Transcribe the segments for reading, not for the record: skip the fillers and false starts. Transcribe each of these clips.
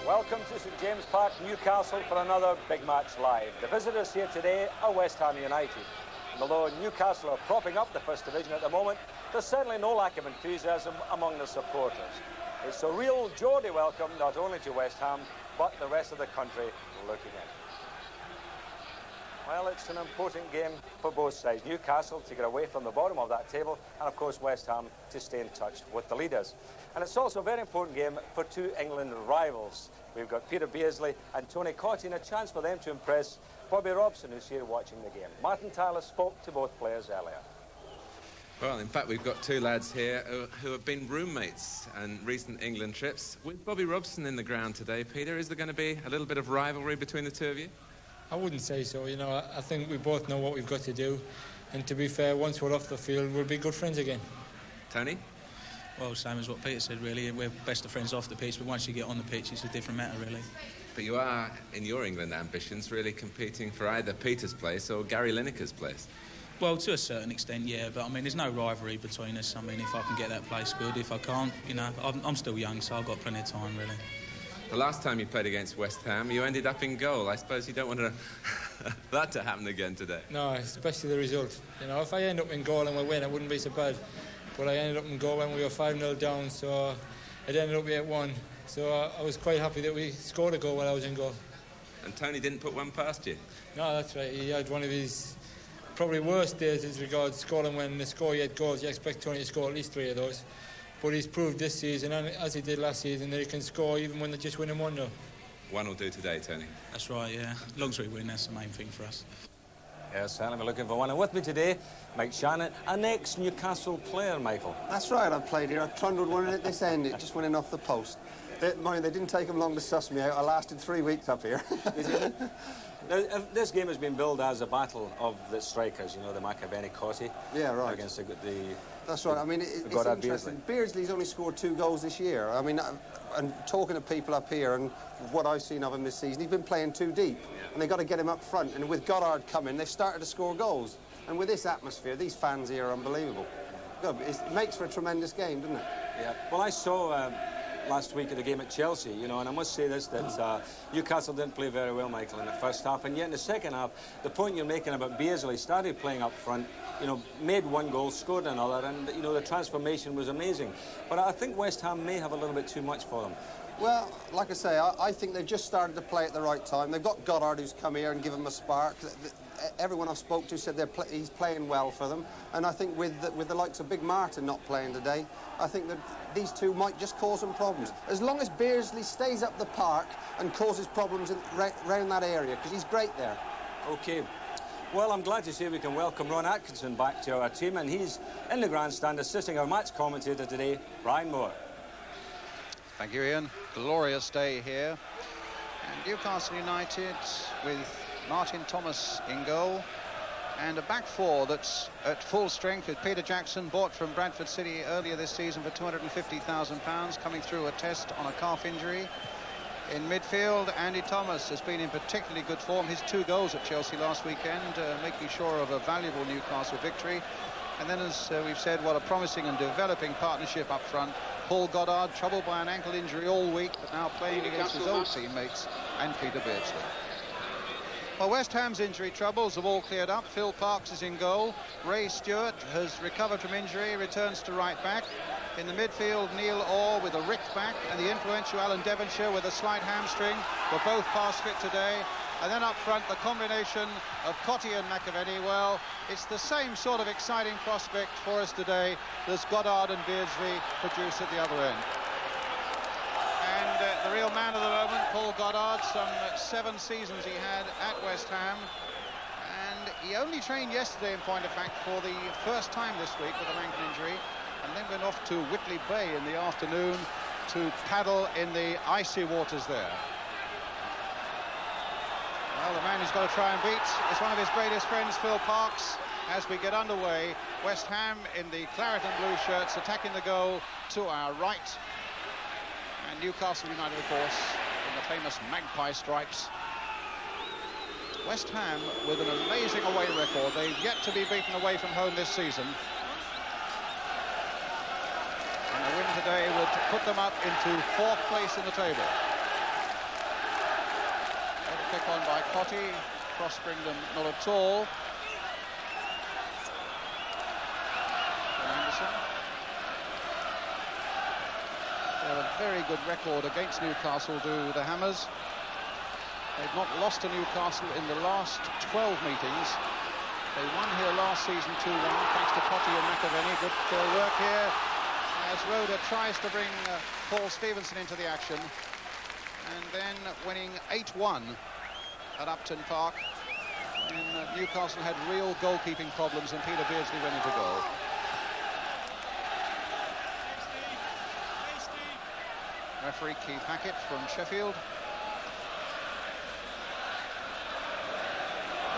Welcome to St James Park, Newcastle for another big match live. The visitors here today are West Ham United. And although Newcastle are propping up the First Division at the moment, there's certainly no lack of enthusiasm among the supporters. It's a real Geordie welcome not only to West Ham, but the rest of the country looking in. Well, it's an important game for both sides. Newcastle to get away from the bottom of that table, and of course West Ham to stay in touch with the leaders. And it's also a very important game for two England rivals. We've got Peter Beardsley and Tony Cotty, and a chance for them to impress Bobby Robson, who's here watching the game. Martin Tyler spoke to both players earlier. Well, in fact, we've got two lads here who have been roommates on recent England trips. With Bobby Robson in the ground today, Peter, is there going to be a little bit of rivalry between the two of you? I wouldn't say so. You know, I think we both know what we've got to do. And to be fair, once we're off the field, we'll be good friends again. Tony? Well, same as what Peter said, really. We're best of friends off the pitch, but once you get on the pitch, it's a different matter, really. But you are, in your England ambitions, really competing for either Peter's place or Gary Lineker's place. Well, to a certain extent, yeah. But, I mean, there's no rivalry between us. I mean, if I can get that place, good. If I can't, you know, I'm still young, so I've got plenty of time, really. The last time you played against West Ham, you ended up in goal. I suppose you don't want that to happen again today. No, especially the result. You know, if I end up in goal and we win, it wouldn't be so bad. But I ended up in goal when we were 5-0 down, so it ended up 8-1. So I was quite happy that we scored a goal while I was in goal. And Tony didn't put one past you? No, that's right. He had one of his probably worst days as regards scoring. When they score 8 goals, you expect Tony to score at least 3 of those. But he's proved this season, and as he did last season, that he can score even when they're just winning 1-0. One will do today, Tony. That's right, yeah. As long as we win, that's the main thing for us. Yes, certainly we're looking for one. And with me today, Mike Shannon, an ex-Newcastle player, Michael. That's right, I've played here. I trundled one in at this end. It just went in off the post. Mind, they didn't take them long to suss me out. I lasted 3 weeks up here. Now, this game has been billed as a battle of the strikers, you know, the McAvenny Cotty. Yeah, right. Against the That's right. I mean, it's interesting. Beardsley's only scored 2 goals this year. I mean, and talking to people up here and what I've seen of him this season, he's been playing too deep. Yeah. And they've got to get him up front. And with Goddard coming, they've started to score goals. And with this atmosphere, these fans here are unbelievable. Good. It makes for a tremendous game, doesn't it? Yeah. Well, I saw last week at the game at Chelsea, you know, and I must say this, that Newcastle didn't play very well, Michael, in the first half, and yet in the second half, the point you're making about Beardsley started playing up front, you know, made 1 goal, scored another, and, you know, the transformation was amazing. But I think West Ham may have a little bit too much for them. Well, like I say, I think they've just started to play at the right time. They've got Goddard who's come here and given them a spark. Everyone I've spoke to said he's playing well for them. And I think with the likes of Big Martin not playing today, I think that these two might just cause them problems. As long as Beardsley stays up the park and causes problems around that area, because he's great there. OK. Well, I'm glad to say we can welcome Ron Atkinson back to our team, and he's in the grandstand assisting our match commentator today, Brian Moore. Thank you, Ian. Glorious day here. And Newcastle United with Martin Thomas in goal. And a back four that's at full strength with Peter Jackson, bought from Bradford City earlier this season for £250,000, coming through a test on a calf injury. In midfield, Andy Thomas has been in particularly good form. His 2 goals at Chelsea last weekend, making sure of a valuable Newcastle victory. And then, as we've said, what a promising and developing partnership up front. Paul Goddard, troubled by an ankle injury all week, but now playing against his old teammates, and Peter Beardsley. Well, West Ham's injury troubles have all cleared up. Phil Parkes is in goal. Ray Stewart has recovered from injury, returns to right back. In the midfield, Neil Orr with a ripped back, and the influential Alan Devonshire with a slight hamstring were both past fit today. And then up front, the combination of Cotty and McAvenny. Well, it's the same sort of exciting prospect for us today as Goddard and Beardsley produce at the other end. And the real man of the moment, Paul Goddard, some 7 seasons he had at West Ham. And he only trained yesterday, in point of fact, for the first time this week with an ankle injury. And then went off to Whitley Bay in the afternoon to paddle in the icy waters there. Well, the man who's got to try and beat is one of his greatest friends, Phil Parkes. As we get underway, West Ham in the claret and blue shirts attacking the goal to our right. And Newcastle United, of course, in the famous magpie stripes. West Ham with an amazing away record. They've yet to be beaten away from home this season. And a win today would put them up into 4th place in the table. Pick on by Cotty. Cross-spring them not at all. Anderson. They have a very good record against Newcastle, do the Hammers. They've not lost to Newcastle in the last 12 meetings. They won here last season 2-1 thanks to Cotty and McAvenny. Good work here as Roeder tries to bring Paul Stevenson into the action. And then winning 8-1 at Upton Park. And Newcastle had real goalkeeping problems and Peter Beardsley went into goal. Referee Keith Hackett from Sheffield.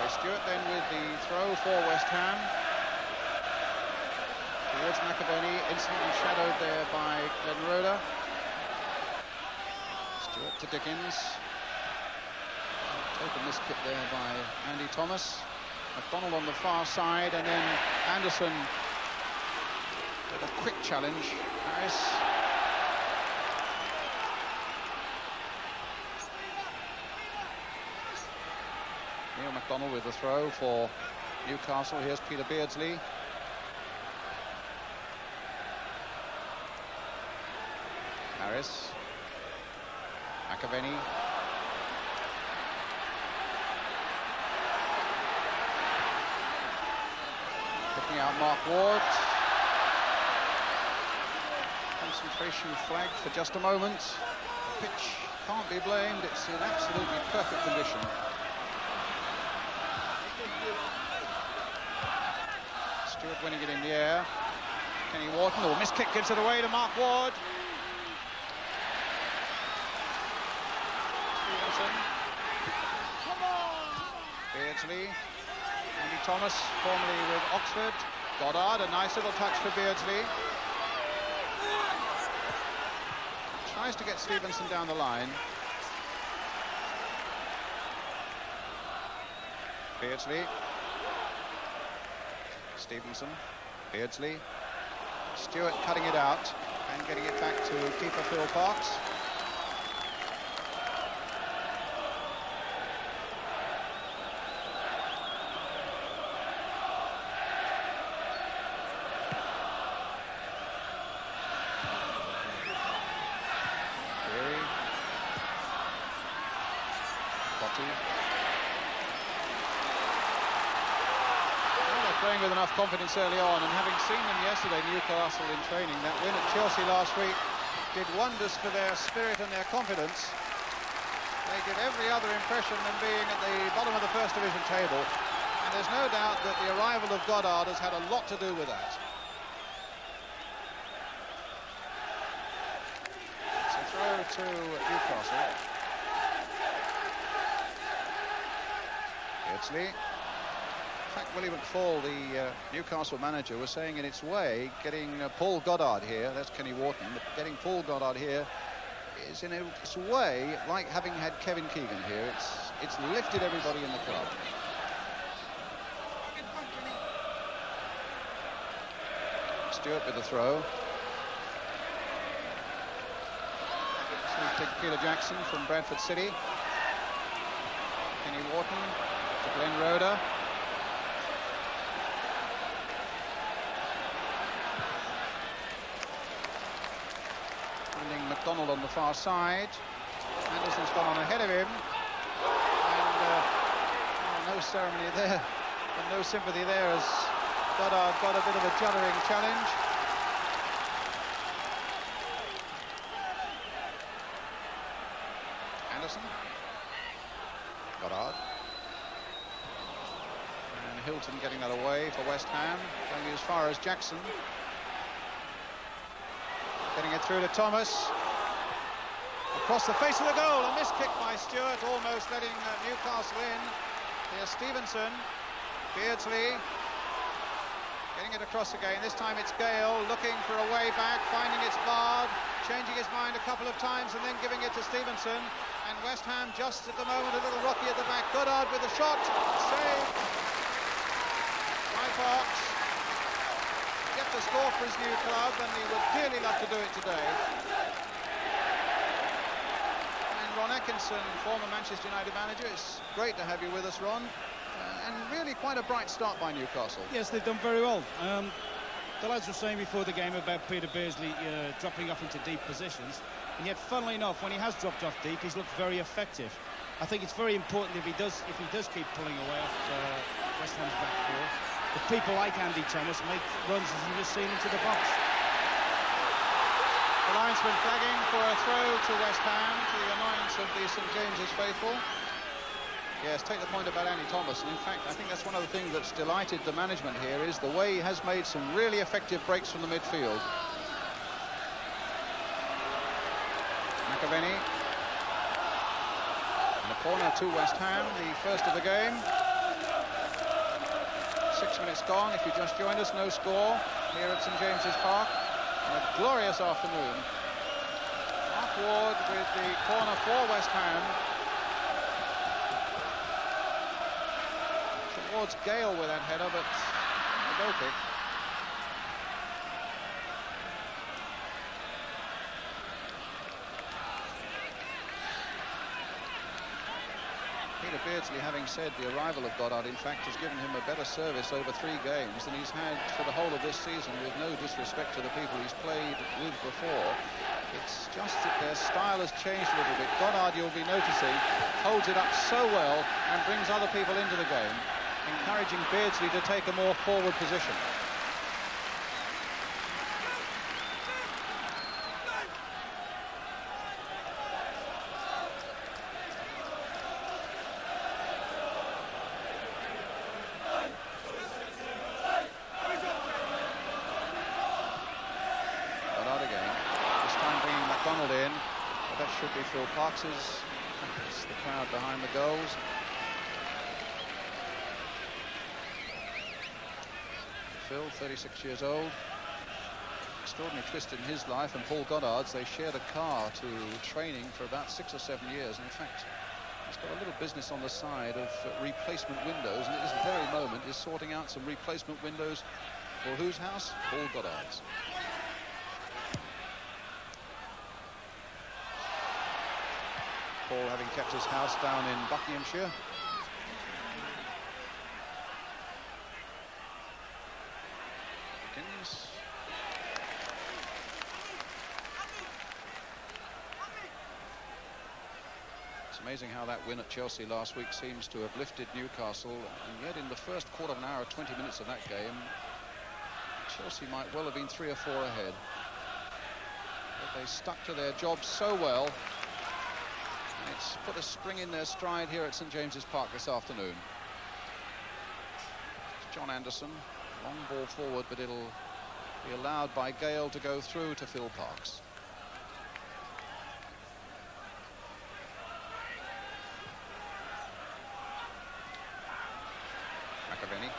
Ray Stewart then with the throw for West Ham. Towards McAvenny, instantly shadowed there by Glenn Roeder. Stewart to Dickens. Taken this kick there by Andy Thomas. McDonald on the far side, and then Anderson with a quick challenge. Harris. Neil McDonald with the throw for Newcastle. Here's Peter Beardsley. Harris. McAvenny. Picking out Mark Ward. Concentration flagged for just a moment. The pitch can't be blamed. It's in absolutely perfect condition. Stewart winning it in the air. Kenny Wharton, or miss kick, gives it away to Mark Ward. Stevenson. Beardsley. Andy Thomas, formerly with Oxford. Goddard, a nice little touch for Beardsley. Tries to get Stevenson down the line. Beardsley. Stevenson. Beardsley. Stewart cutting it out and getting it back to keeper Phil Parks. Playing with enough confidence early on, and having seen them yesterday, Newcastle in training, that win at Chelsea last week did wonders for their spirit and their confidence. They give every other impression than being at the bottom of the First Division table, and there's no doubt that the arrival of Goddard has had a lot to do with that. It's a throw to Newcastle. Beardsley. In fact, Willie McFall, the Newcastle manager, was saying in its way, getting Paul Goddard here, that's Kenny Wharton, but getting Paul Goddard here is in its way like having had Kevin Keegan here. It's lifted everybody in the club. Stewart with the throw. So we take Peter Jackson from Bradford City. Kenny Wharton to Glenn Roeder. McDonald on the far side. Anderson's gone on ahead of him, and no ceremony there and no sympathy there as Goddard got a bit of a juddering challenge. Anderson. Goddard. And Hilton getting that away for West Ham, going as far as Jackson. Getting it through to Thomas. Across the face of the goal, a missed kick by Stewart, almost letting Newcastle in. Here's Stevenson. Beardsley. Getting it across again. This time it's Gale looking for a way back, finding it's barred, changing his mind a couple of times and then giving it to Stevenson. And West Ham just at the moment a little rocky at the back. Goddard with the shot. Saved by Parks. To score for his new club, and he would dearly love to do it today. And Ron Atkinson, former Manchester United manager. It's great to have you with us, Ron. And really quite a bright start by Newcastle. Yes, they've done very well. The lads were saying before the game about Peter Beardsley dropping off into deep positions, and yet, funnily enough, when he has dropped off deep, he's looked very effective. I think it's very important if he does keep pulling away off West Ham's back four, that people like Andy Thomas make runs, as you've just seen, into the box. The linesman flagging for a throw to West Ham, to the annoyance of the St James's faithful. Yes, take the point about Andy Thomas, and in fact I think that's one of the things that's delighted the management here, is the way he has made some really effective breaks from the midfield. McAvenny. And a corner to West Ham, the first of the game. 6 minutes gone, if you just joined us, no score here at St James's Park. And a glorious afternoon. Mark Ward with the corner for West Ham. Towards Gale with that header, but a goal kick. Peter Beardsley, having said the arrival of Goddard, in fact, has given him a better service over 3 games than he's had for the whole of this season, with no disrespect to the people he's played with before. It's just that their style has changed a little bit. Goddard, you'll be noticing, holds it up so well and brings other people into the game, encouraging Beardsley to take a more forward position. Phil Parks's, it's the crowd behind the goals. Phil, 36 years old. Extraordinary twist in his life, and Paul Goddard's. They shared a car to training for about 6 or 7 years, and in fact he's got a little business on the side of replacement windows, and at this very moment is sorting out some replacement windows for whose house? Paul Goddard's. Paul having kept his house down in Buckinghamshire. Begins. It's amazing how that win at Chelsea last week seems to have lifted Newcastle, and yet in the first quarter of an hour, 20 minutes of that game, Chelsea might well have been 3 or 4 ahead. But they stuck to their job so well. It's put a spring in their stride here at St James's Park this afternoon. It's John Anderson, long ball forward, but it'll be allowed by Gale to go through to Phil Parks. McAvenny.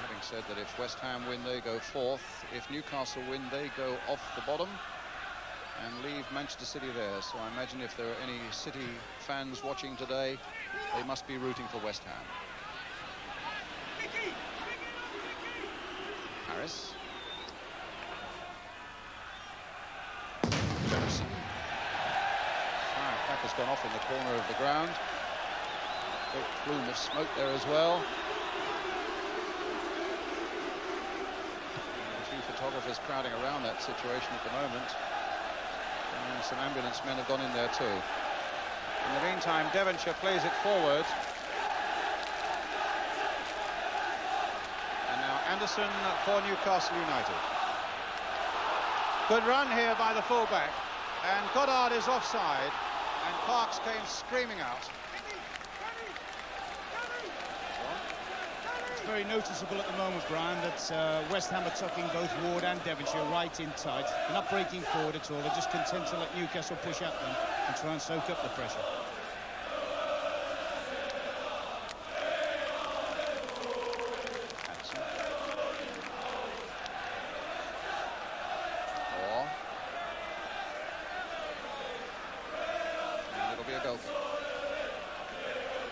Having said that if West Ham win, they go 4th. If Newcastle win, they go off the bottom and leave Manchester City there. So I imagine if there are any City fans watching today, they must be rooting for West Ham. Harris. Jefferson. That has gone off in the corner of the ground. Great plume of smoke there as well. A few photographers crowding around that situation at the moment. And some ambulance men have gone in there too. In the meantime, Devonshire plays it forward. And now Anderson for Newcastle United. Good run here by the fullback. And Goddard is offside. And Parks came screaming out. It's very noticeable at the moment, Brian, that West Ham are tucking both Ward and Devonshire right in tight. They're not breaking forward at all. They're just content to let Newcastle push at them and try and soak up the pressure.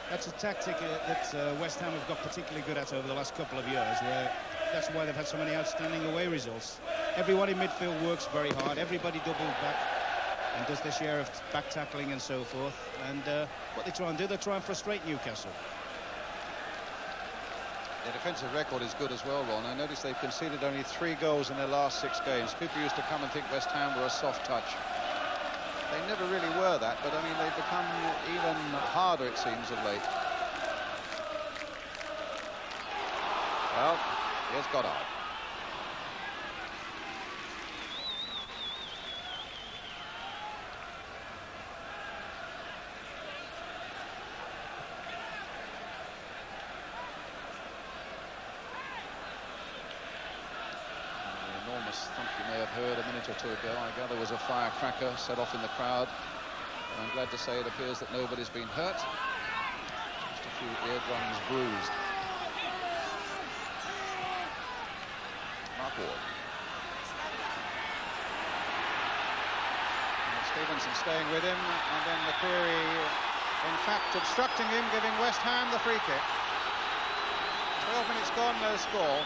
That's a tactic that West Ham have got particularly good at over the last couple of years, where that's why they've had so many outstanding away results. Everyone in midfield works very hard. Everybody doubles back and does their share of back tackling and so forth. And what they try and do, they try and frustrate Newcastle. Their defensive record is good as well, Ron. I noticed they've conceded only 3 goals in their last 6 games. People used to come and think West Ham were a soft touch. They never really were that, but I mean, they've become even harder, it seems, of late. Well, here's Goddard. Thump you may have heard a minute or two ago. I gather was a firecracker set off in the crowd. And I'm glad to say it appears that nobody's been hurt. Just a few eardrums bruised. Mark Ward. And Stevenson staying with him, and then McCreary, in fact, obstructing him, giving West Ham the free kick. 12 minutes gone, no score.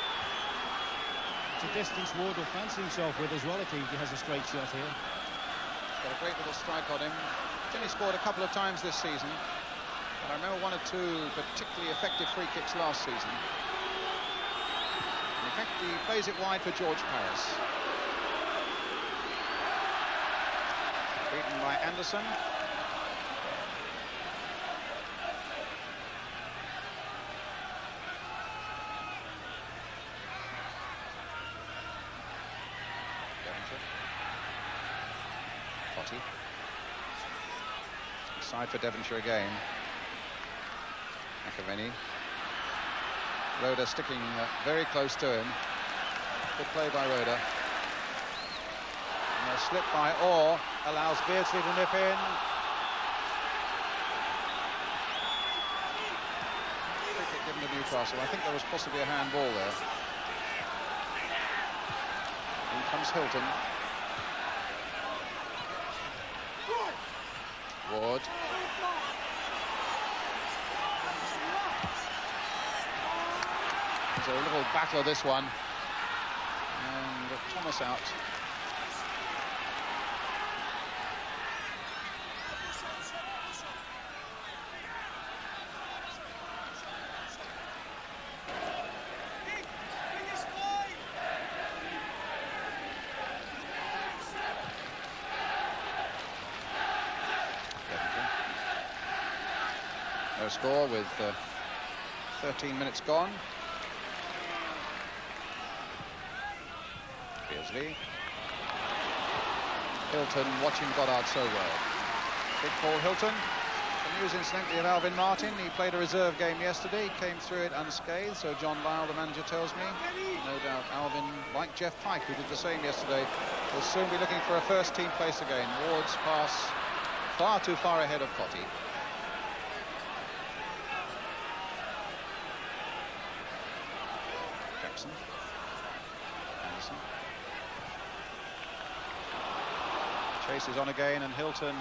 It's a distance Ward will fancy himself with as well if he has a straight shot here. He's got a great little strike on him. He's only scored a couple of times this season, but I remember 1 or 2 particularly effective free kicks last season. In fact, he plays it wide for George Paris. Beaten by Anderson. Side for Devonshire again. McAvenny. Roeder sticking very close to him. Good play by Roeder. And a slip by Orr allows Beardsley to nip in. Free kick given to Newcastle. I think there was possibly a handball there. In comes Hilton. Ward. It's a little battle, this one. And Thomas out. No score with 13 minutes gone. Beardsley. Hilton watching Goddard so well. Big Paul Hilton. The news, incidentally, of Alvin Martin. He played a reserve game yesterday. Came through it unscathed, so John Lyle, the manager, tells me. No doubt Alvin, like Jeff Pike, who did the same yesterday, will soon be looking for a first-team place again. Ward's pass far too far ahead of Cotty. Jackson. Anderson. Chase is on again, and Hilton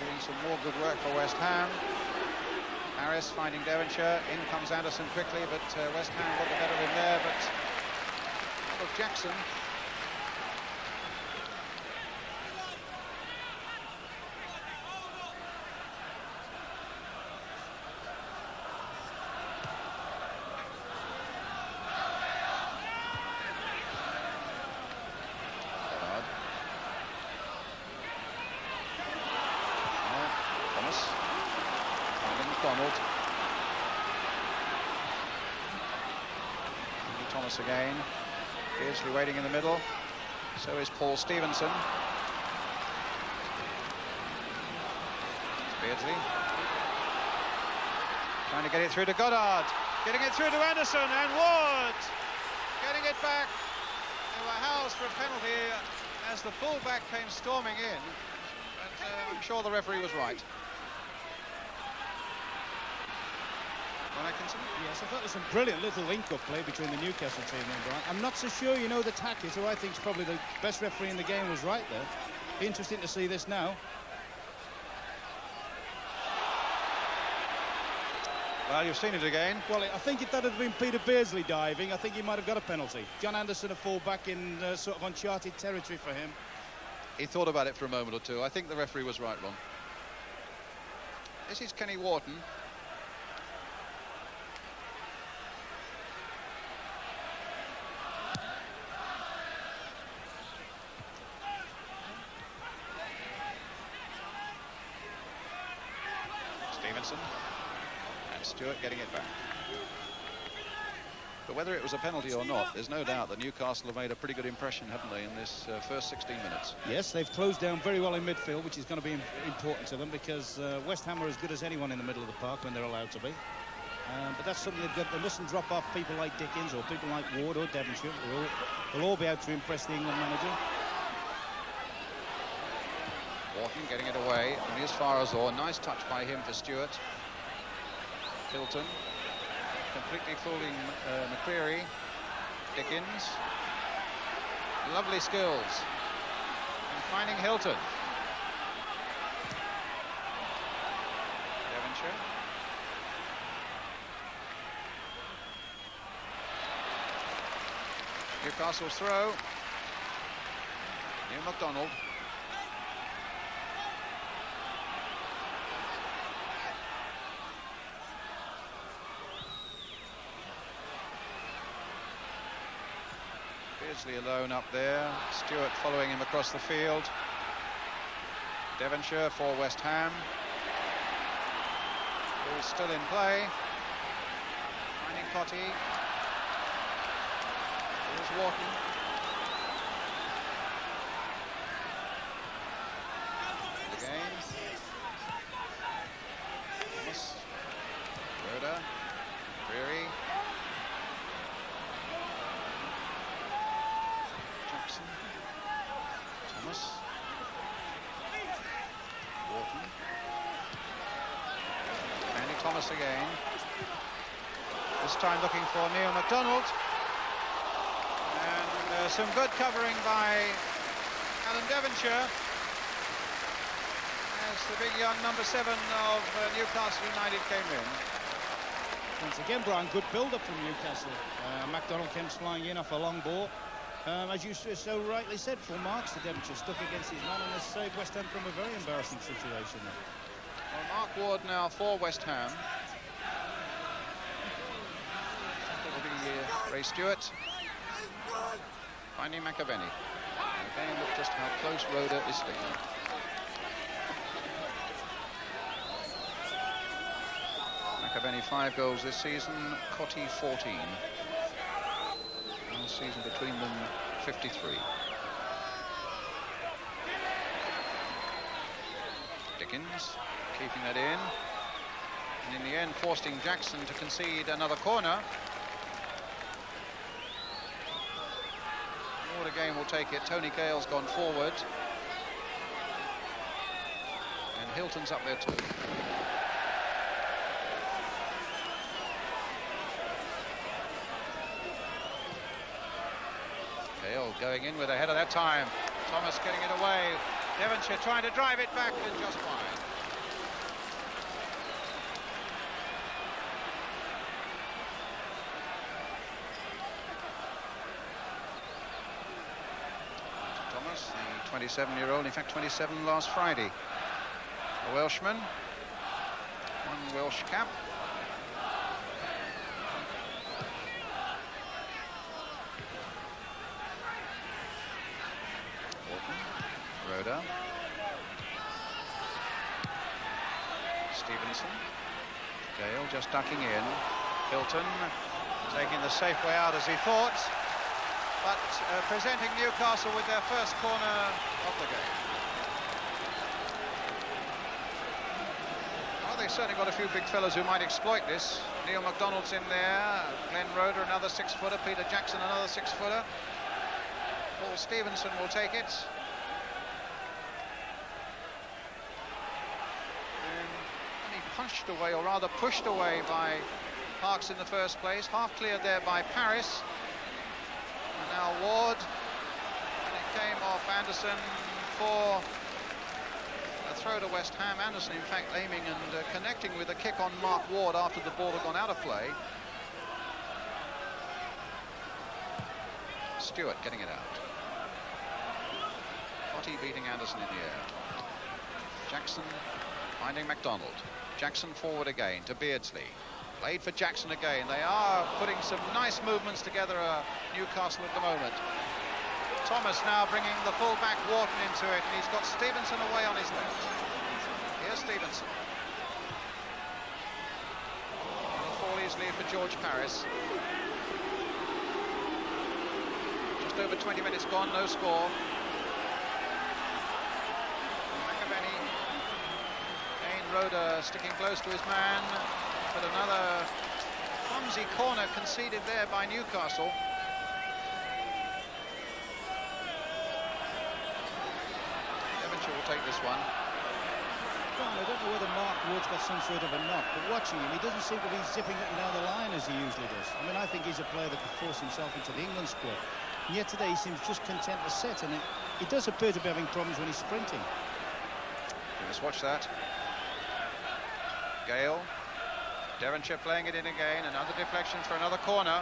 doing some more good work for West Ham. Harris finding Devonshire. In comes Anderson quickly, but West Ham got the better of him there. But out of Jackson. Thomas again. Beardsley waiting in the middle. So is Paul Stevenson. Beardsley trying to get it through to Goddard. Getting it through to Anderson, and Ward getting it back. There were howls for a penalty as the full-back came storming in. But I'm sure the referee was right. Yes, I thought there was some brilliant little link-up play between the Newcastle team and Brian. I'm not so sure, you know, the Tackett, who I think is probably the best referee in the game, was right there. Be interesting to see this now. Well, you've seen it again. Well, I think if that had been Peter Beardsley diving, I think he might have got a penalty. John Anderson, a full-back in sort of uncharted territory for him. He thought about it for a moment or two. I think the referee was right, Ron. This is Kenny Wharton. Stevenson and Stewart getting it back. But whether it was a penalty or not, there's no doubt that Newcastle have made a pretty good impression, haven't they, in this first 16 minutes? Yes, they've closed down very well in midfield, which is going to be important to them, because West Ham are as good as anyone in the middle of the park when they're allowed to be. But that's something they've got. They mustn't drop off people like Dickens or people like Ward or Devonshire. They'll all be out to impress the England manager. Wharton getting it away, only as far as Orr. Nice touch by him for Stewart. Hilton completely fooling McCreary. Dickens. Lovely skills. And finding Hilton. Devonshire. Newcastle's throw. Neil MacDonald. Beardsley alone up there. Stewart following him across the field. Devonshire for West Ham. Ball still in play. Finding Cotty. Here's Wharton. Again. Thomas. Rhoda. Creary. Jackson. Thomas. Wharton. Andy Thomas again. This time looking for Neil MacDonald. And some good covering by Alan Devonshire as the big young number 7 of Newcastle United came in. Once again, Brian, good build-up from Newcastle. MacDonald came flying in off a long ball. As you so rightly said, full marks to Devonshire, stuck against his man and has saved West Ham from a very embarrassing situation. Well, Mark Ward now for West Ham. It'll be Ray Stewart. Finding McAvenny. Again, look just how close Rhoda is staying. McAvenny 5 goals this season, Cotty 14. Last season between them 53. Dickens keeping that in. And in the end forcing Jackson to concede another corner. Ward again will take it. Tony Gale's gone forward. And Hilton's up there too. Gale going in with a header that time. Thomas getting it away. Devonshire trying to drive it back and just wide. Thomas, the 27-year-old, in fact 27 last Friday. A Welshman, one Welsh cap. Rhoda. Stevenson. Gale just ducking in. Hilton taking the safe way out as he thought, but presenting Newcastle with their first corner of the game. Well, they've certainly got a few big fellas who might exploit this. Neil MacDonald's in there. Glenn Rhoda, another 6-footer. Peter Jackson, another 6-footer. Paul Stevenson will take it. Punched away, or rather pushed away by Parks in the first place. Half cleared there by Paris. And now Ward. And it came off Anderson for a throw to West Ham. Anderson, in fact, aiming and connecting with a kick on Mark Ward after the ball had gone out of play. Stewart getting it out. Potty beating Anderson in the air. Jackson finding MacDonald. Jackson forward again to Beardsley. Played for Jackson again. They are putting some nice movements together, Newcastle at the moment. Thomas now bringing the full-back Wharton into it, and he's got Stevenson away on his left. Here's Stevenson. It'll fall easily for George Paris. Just over 20 minutes gone, no score. McAvenny. Kane Roeder sticking close to his man, but another clumsy corner conceded there by Newcastle. Will take this one. Well, I don't know whether Mark Wood's got some sort of a knock, but watching him, he doesn't seem to be zipping up and down the line as he usually does. I mean, I think he's a player that could force himself into the England squad. And yet today he seems just content to sit, and he does appear to be having problems when he's sprinting. Let's watch that. Gale. Devonshire playing it in again. Another deflection for another corner.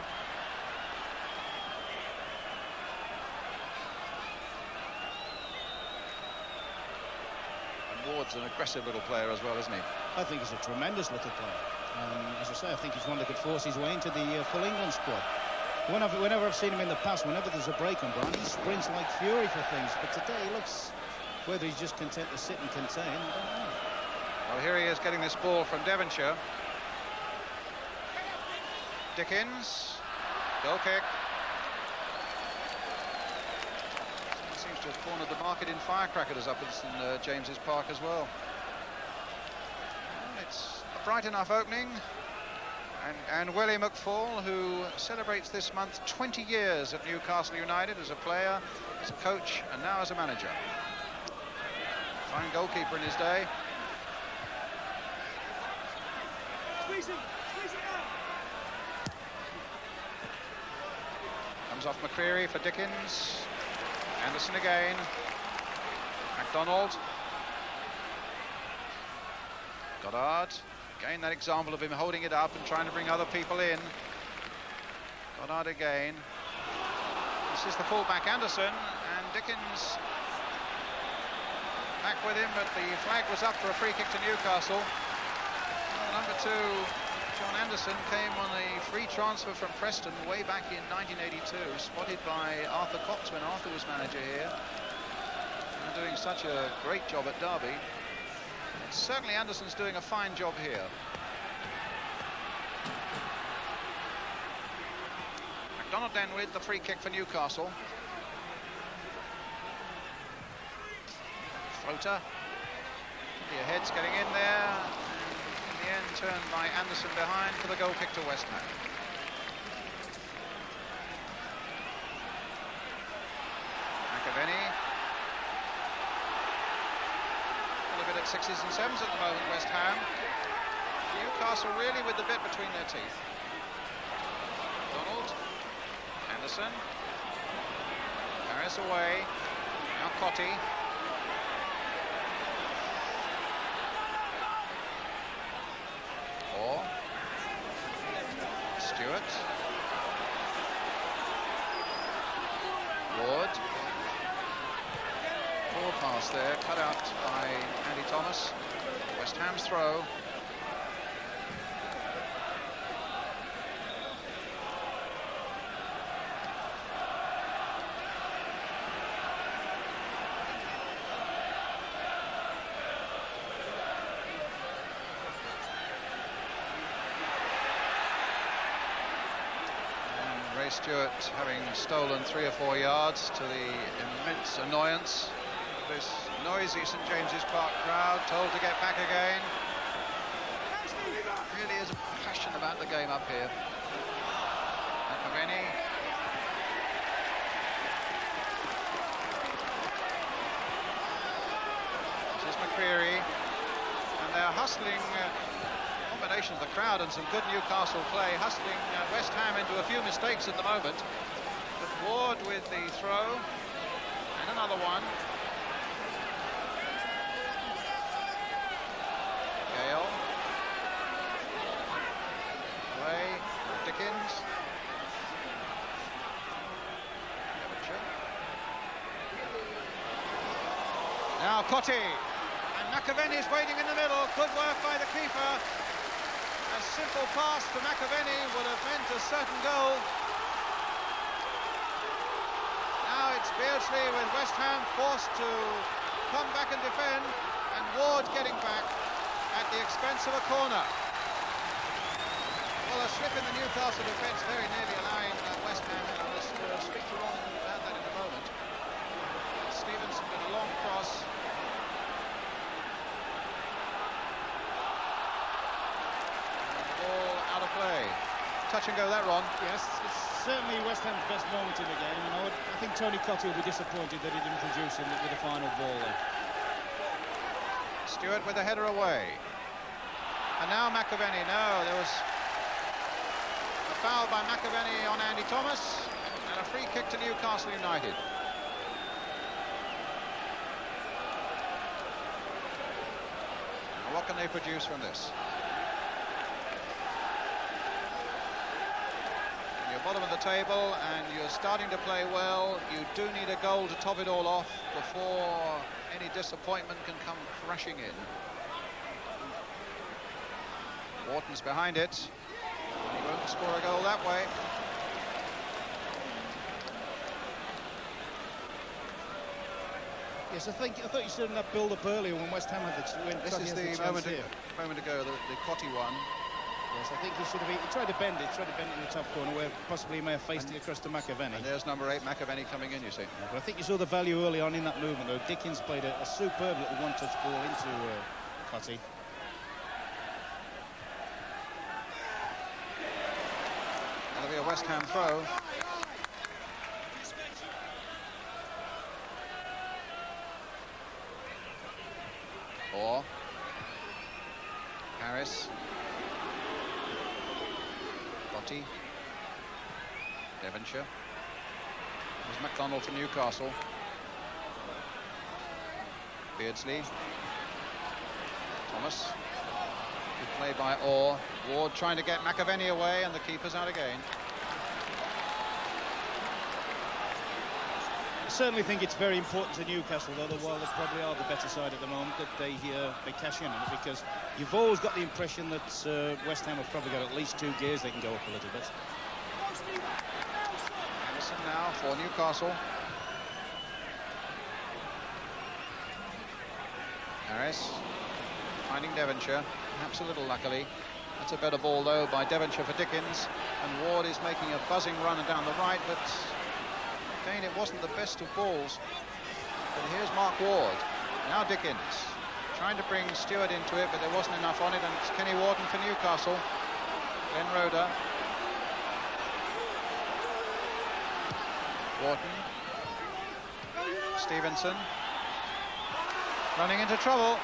Ward's an aggressive little player as well, isn't he? I think he's a tremendous little player. As I say, I think he's one that could force his way into the full England squad. Whenever I've seen him in the past, whenever there's a break on Brian, he sprints like fury for things. But today he looks, whether he's just content to sit and contain, I don't know. Well, here he is getting this ball from Devonshire. Dickens. Goal kick. Seems to have cornered the market in firecrackers up in James's Park as well. It's a bright enough opening, and Willie McFall, who celebrates this month 20 years at Newcastle United as a player, as a coach, and now as a manager. Fine goalkeeper in his day. Comes off McCreary for Dickens. Anderson again. MacDonald. Goddard. Again, that example of him holding it up and trying to bring other people in. Goddard again. This is the fullback Anderson, and Dickens back with him, but the flag was up for a free kick to Newcastle. Number 2, John Anderson, came on a free transfer from Preston way back in 1982, spotted by Arthur Cox when Arthur was manager here, and doing such a great job at Derby. And certainly Anderson's doing a fine job here. MacDonald then with the free kick for Newcastle. Floater. The head's getting in there. In the end, turned by Anderson behind for the goal kick to West Ham. McAvenny. A little bit at 6s and 7s at the moment, West Ham. Newcastle really with the bit between their teeth. Donald. Anderson. Paris away. Now Cottee. Or Stewart. Ward. Forward pass there, cut out by Andy Thomas. West Ham's throw. Stewart having stolen 3 or 4 yards to the immense annoyance of this noisy St James's Park crowd, told to get back again. Really is a passion about the game up here. McAvenny. This is McCreary, and they're hustling. Combination of the crowd and some good Newcastle play, hustling West Ham into a few mistakes at the moment. But Ward with the throw, and another one. Cotti. And McAvenny's waiting in the middle. Good work by the keeper. A simple pass to McAvenny would have meant a certain goal. Now it's Beardsley with West Ham forced to come back and defend, and Ward getting back at the expense of a corner. Well, a slip in the Newcastle defence very nearly allowing West Ham, and I'll speak to Ron about that in a moment. Stevenson with a long cross. Ball out of play. Touch and go that, Ron. Yes, it's certainly West Ham's best moment in the game, and I think Tony Cotti will be disappointed that he didn't produce him with the final ball there. Stewart with a header away. And now McAvenny. No, there was a foul by McAvenny on Andy Thomas, and a free kick to Newcastle United. Now what can they produce from this? When you're bottom of the table and you're starting to play well, you do need a goal to top it all off before any disappointment can come crashing in. Wharton's behind it. He won't score a goal that way. Yes, I thought you said in that build-up earlier when West Ham had the This is the moment ago, the Cotti one. Yes, I think he should have. He tried to bend it in the top corner where possibly he may have faced it across to McAvenny. And there's number 8, McAvenny, coming in, you see. Yeah, but I think you saw the value early on in that movement, though. Dickens played a superb little one-touch ball into Cotti. That'll be a West Ham throw. Or Harris. Cotti. Devonshire. There's McDonald to Newcastle. Beardsley. Thomas. Good play by Orr. Ward trying to get McAvenny away, and the keeper's out again. I certainly think it's very important to Newcastle, though, while they probably are the better side at the moment, that they cash in on it, because you've always got the impression that West Ham have probably got at least 2 gears they can go up a little bit. Anderson now for Newcastle. Harris finding Devonshire, perhaps a little luckily. That's a better ball, though, by Devonshire for Dickens, and Ward is making a buzzing run down the right, but again, it wasn't the best of balls. But here's Mark Ward. Now Dickens trying to bring Stewart into it, but there wasn't enough on it, and it's Kenny Wharton for Newcastle. Ben Roeder. Wharton. Stevenson. Running into trouble.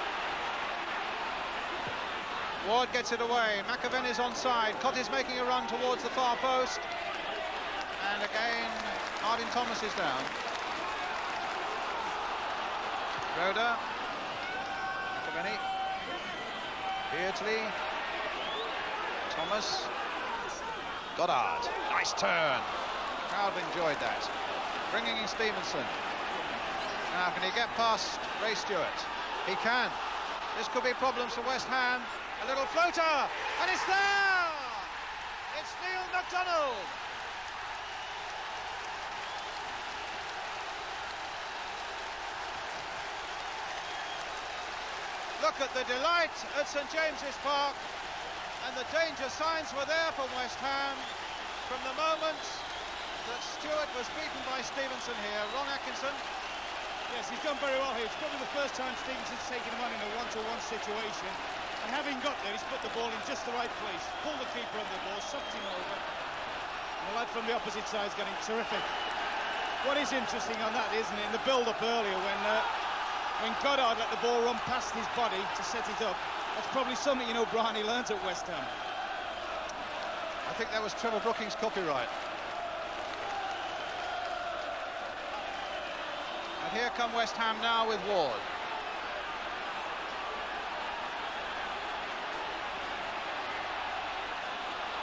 Ward gets it away. McAvenny's onside. Cotti's making a run towards the far post. And again, Martin Thomas is down. Roeder. McAvenny. Beardsley. Thomas. Goddard. Nice turn. Crowd enjoyed that. Bringing in Stevenson. Now, can he get past Ray Stewart? He can. This could be problems for West Ham. A little floater, and it's there! It's Neil MacDonald. Look at the delight at St James's Park, and the danger signs were there for West Ham from the moment that Stewart was beaten by Stevenson here. Ron Atkinson. Yes, he's done very well here. It's probably the first time Stevenson's taken him on in a one-to-one situation. And having got there, he's put the ball in just the right place. Pulled the keeper on the ball, sucked him over. And the lad from the opposite side's getting terrific. What is interesting on that, isn't it, in the build-up earlier when Goddard let the ball run past his body to set it up, that's probably something, you know, Brian, he learnt at West Ham. I think that was Trevor Brookings' copyright. And here come West Ham now with Ward.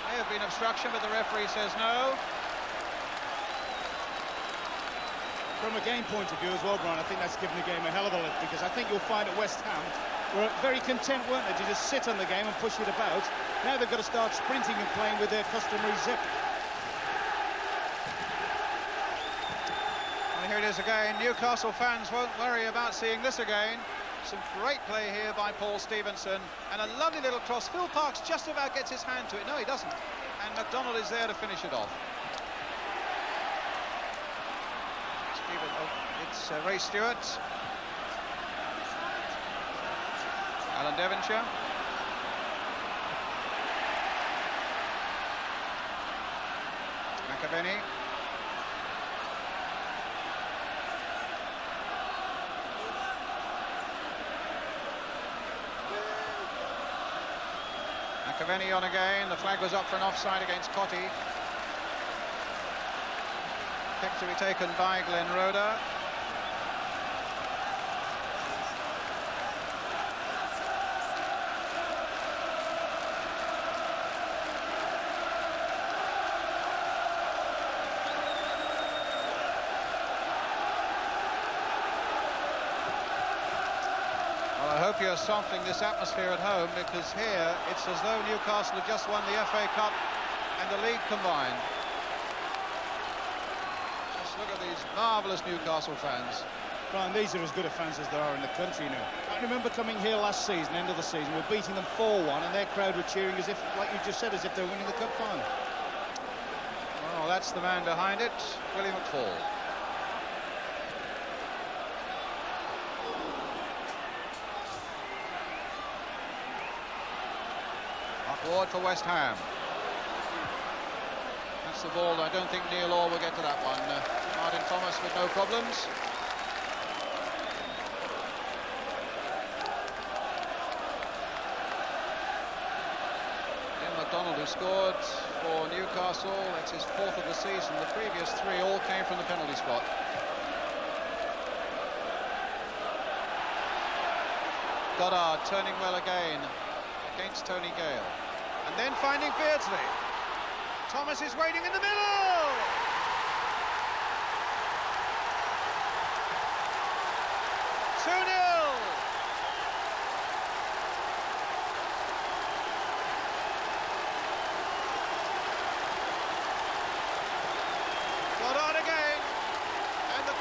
May have been obstruction, but the referee says no. From a game point of view as well, Brian, I think that's given the game a hell of a lift, because I think you'll find at West Ham were very content, weren't they, to just sit on the game and push it about. Now they've got to start sprinting and playing with their customary zip. And here it is again. Newcastle fans won't worry about seeing this again. Some great play here by Paul Stevenson, and a lovely little cross. Phil Parkes just about gets his hand to it. No, he doesn't. And McDonald is there to finish it off. It's Ray Stewart. Alan Devonshire. McAvenny. McAvenny on again. The flag was up for an offside against Cotty. Kick to be taken by Glenn Roeder. Well, I hope you're sampling this atmosphere at home, because here it's as though Newcastle have just won the FA Cup and the league combined. Look at these marvellous Newcastle fans. Brian, these are as good a fans as there are in the country now. I remember coming here last season, end of the season, we're beating them 4-1, and their crowd were cheering as if, like you just said, as if they were winning the cup final. Well, that's the man behind it, Willie McFall. Mark Ward for West Ham. That's the ball. I don't think Neil Orr will get to that one. Martin Thomas with no problems. Ian McDonald, who scored for Newcastle, that's his 4th of the season. The previous 3 all came from the penalty spot. Goddard turning well again against Tony Gale. And then finding Beardsley. Thomas is waiting in the middle!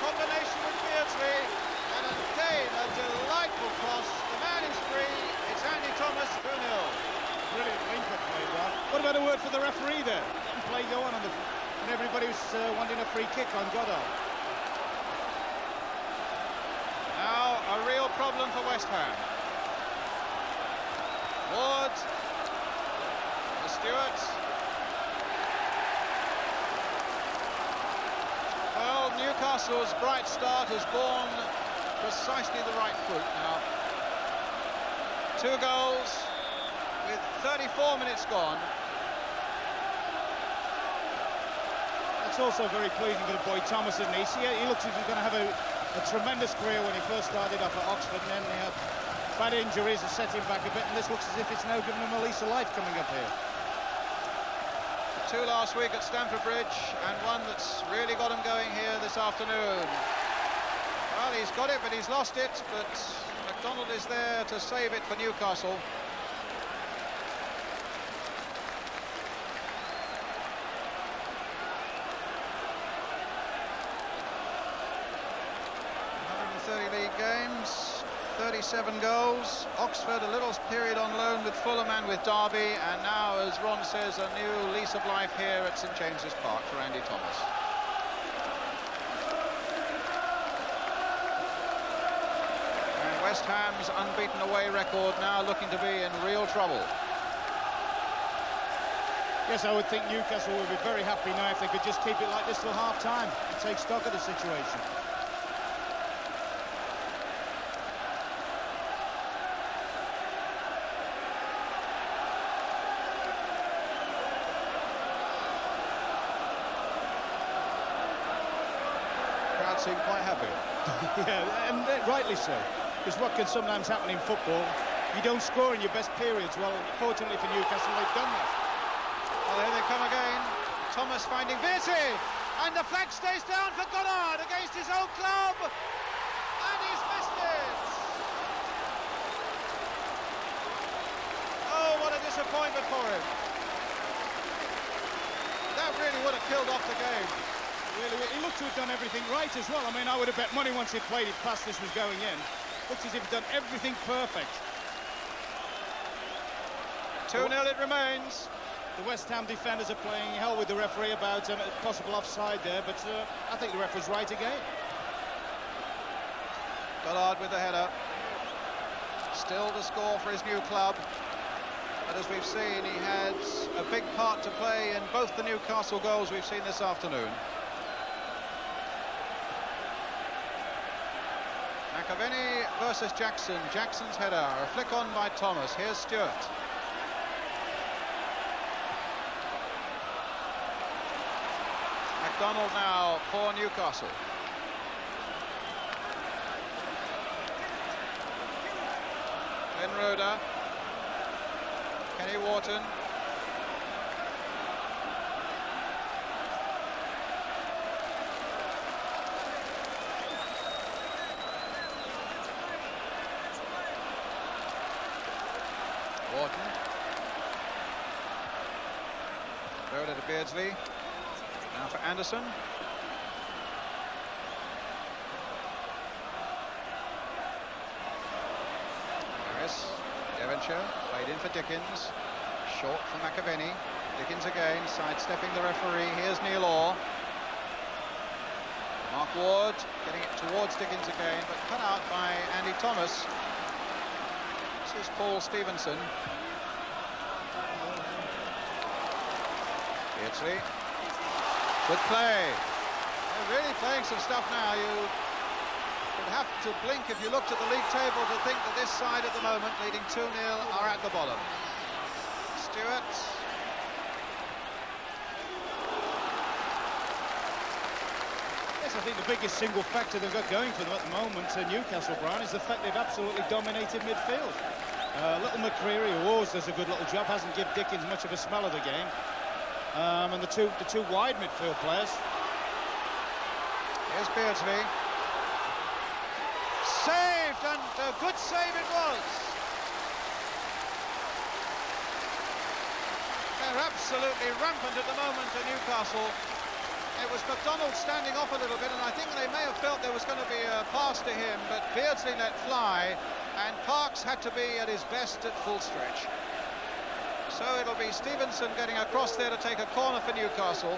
combination with Beardsley, and again a delightful cross. The man is free. It's Andy Thomas, 2-0. Brilliant link-up play, Bob. What about a word for the referee there? Play going on and everybody was wanting a free kick on Goddard. Now a real problem for West Ham. Ward, the Stewart. Well, Newcastle's bright start has borne precisely the right fruit now. 2 goals with 34 minutes gone. It's also very pleasing for the boy Thomas, isn't he? He looks as if he's going to have a tremendous career when he first started off at Oxford, and then he had bad injuries that set him back a bit, and this looks as if it's now giving him a lease of life coming up here. 2 last week at Stamford Bridge, and 1 that's really got him going here this afternoon. Well, he's got it, but he's lost it, but McDonald is there to save it for Newcastle. League games, 37 goals. Oxford, a little period on loan with Fulham and with Derby, and now, as Ron says, a new lease of life here at St James's Park for Andy Thomas. And West Ham's unbeaten away record now looking to be in real trouble. Yes, I would think Newcastle would be very happy now if they could just keep it like this till half-time and take stock of the situation. Seem quite happy. Yeah, and rightly so, because what can sometimes happen in football, you don't score in your best periods. Well, fortunately for Newcastle, they've done that. Well, here they come again. Thomas finding Beatty, And the flag stays down for Goddard against his own club. And he's missed it. Oh, what a disappointment for him. That really would have killed off the game. Really, he looked to have done everything right as well. I mean, I would have bet money once he played it past this was going in. Looks as if he'd done everything perfect. 2-0 it remains. The West Ham defenders are playing hell with the referee about a possible offside there, but I think the ref was right again. Goddard with the header. Still to score for his new club. But as we've seen, he had a big part to play in both the Newcastle goals we've seen this afternoon. McAvenny versus Jackson. Jackson's header, a flick on by Thomas. Here's Stewart. McDonald now for Newcastle. Ben Roda. Kenny Wharton. Wharton. Roda to Beardsley. Now for Anderson. Harris. Devonshire. Played in for Dickens. Short for McAvenny. Dickens again, sidestepping the referee. Here's Neil Orr. Mark Ward getting it towards Dickens again, but cut out by Andy Thomas. This is Paul Stevenson. Beardsley. Good play. They're really playing some stuff now. You would have to blink if you looked at the league table to think that this side at the moment, leading 2-0, are at the bottom. Stewart. Yes, I think the biggest single factor they've got going for them at the moment, Newcastle, Brian, is the fact they've absolutely dominated midfield. Little McCreary, who always does a good little job, hasn't given Dickens much of a smell of the game. And the two wide midfield players. Here's Beardsley. Saved, and a good save it was. They're absolutely rampant at the moment at Newcastle. It was McDonald standing off a little bit, and I think they may have felt there was going to be a pass to him, but Beardsley let fly, and Parks had to be at his best at full stretch. So it'll be Stevenson getting across there to take a corner for Newcastle.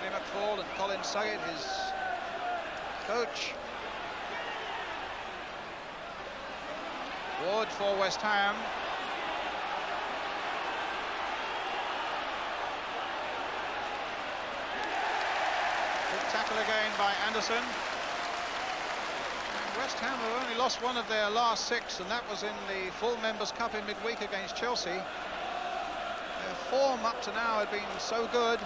Billy McFall and Colin Saggett, his coach. Ward for West Ham. Good tackle again by Anderson. West Ham have only lost one of their last 6, and that was in the full Members' Cup in midweek against Chelsea. Their form up to now had been so good.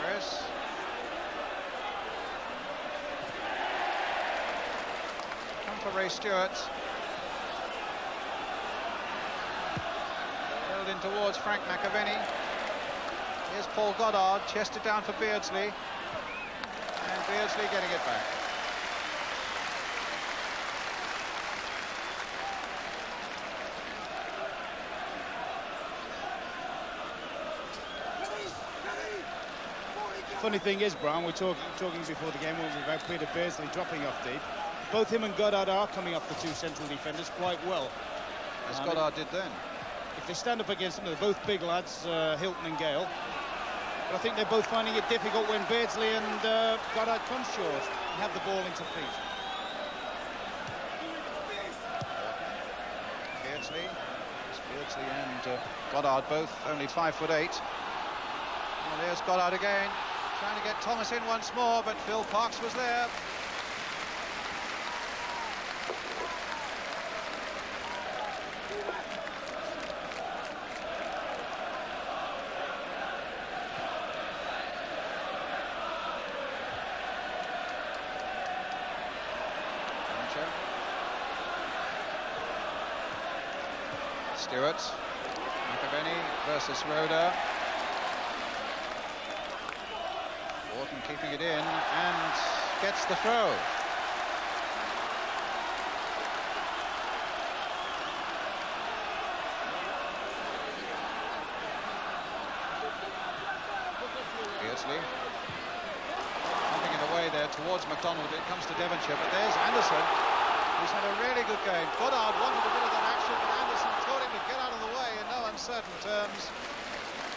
Harris. Come for Ray Stewart. In towards Frank McAvenny. Here's Paul Goddard, chested down for Beardsley, and Beardsley getting it back. Funny thing is, Brown, we're talking before the game about Peter Beardsley dropping off deep. Both him and Goddard are coming up the two central defenders quite well. As Goddard did then. If they stand up against them, they're both big lads, Hilton and Gale. But I think they're both finding it difficult when Beardsley and Goddard come short and have the ball into feet. Beardsley and Goddard both only 5'8". Well, there's Goddard again, trying to get Thomas in once more, but Phil Parks was there. Stewart. McAvenny versus Roeder. Wharton keeping it in and gets the throw. Beardsley. Nothing in the way there towards MacDonald. It comes to Devonshire, but there's Anderson. He's had a really good game. Goddard wanted a bit of that action, but Anderson told him to get out of the way in no uncertain terms.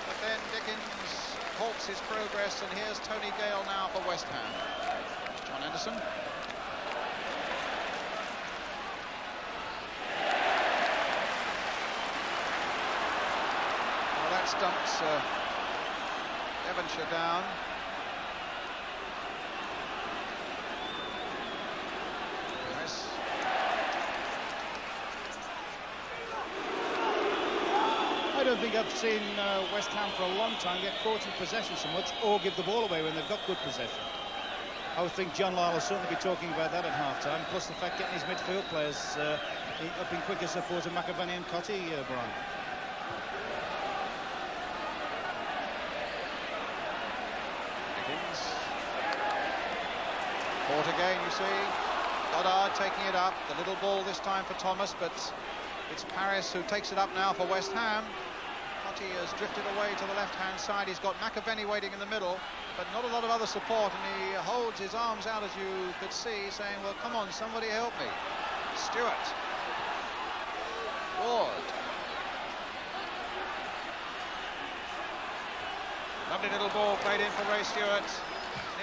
But then Dickens halts his progress, and here's Tony Gale now for West Ham. John Anderson. Well, that stumps Devonshire down. I don't think I've seen West Ham for a long time get caught in possession so much or give the ball away when they've got good possession. I would think John Lyle will certainly be talking about that at half-time, plus the fact getting his midfield players up in quicker support of McAvenny and Cotty, Brian. Dickens. Caught again, you see. Goddard taking it up. The little ball this time for Thomas, but it's Paris who takes it up now for West Ham. Cotty has drifted away to the left-hand side. He's got McAvenny waiting in the middle, but not a lot of other support, and he holds his arms out, as you could see, saying, well, come on, somebody help me. Stewart. Ward. Lovely little ball played in for Ray Stewart.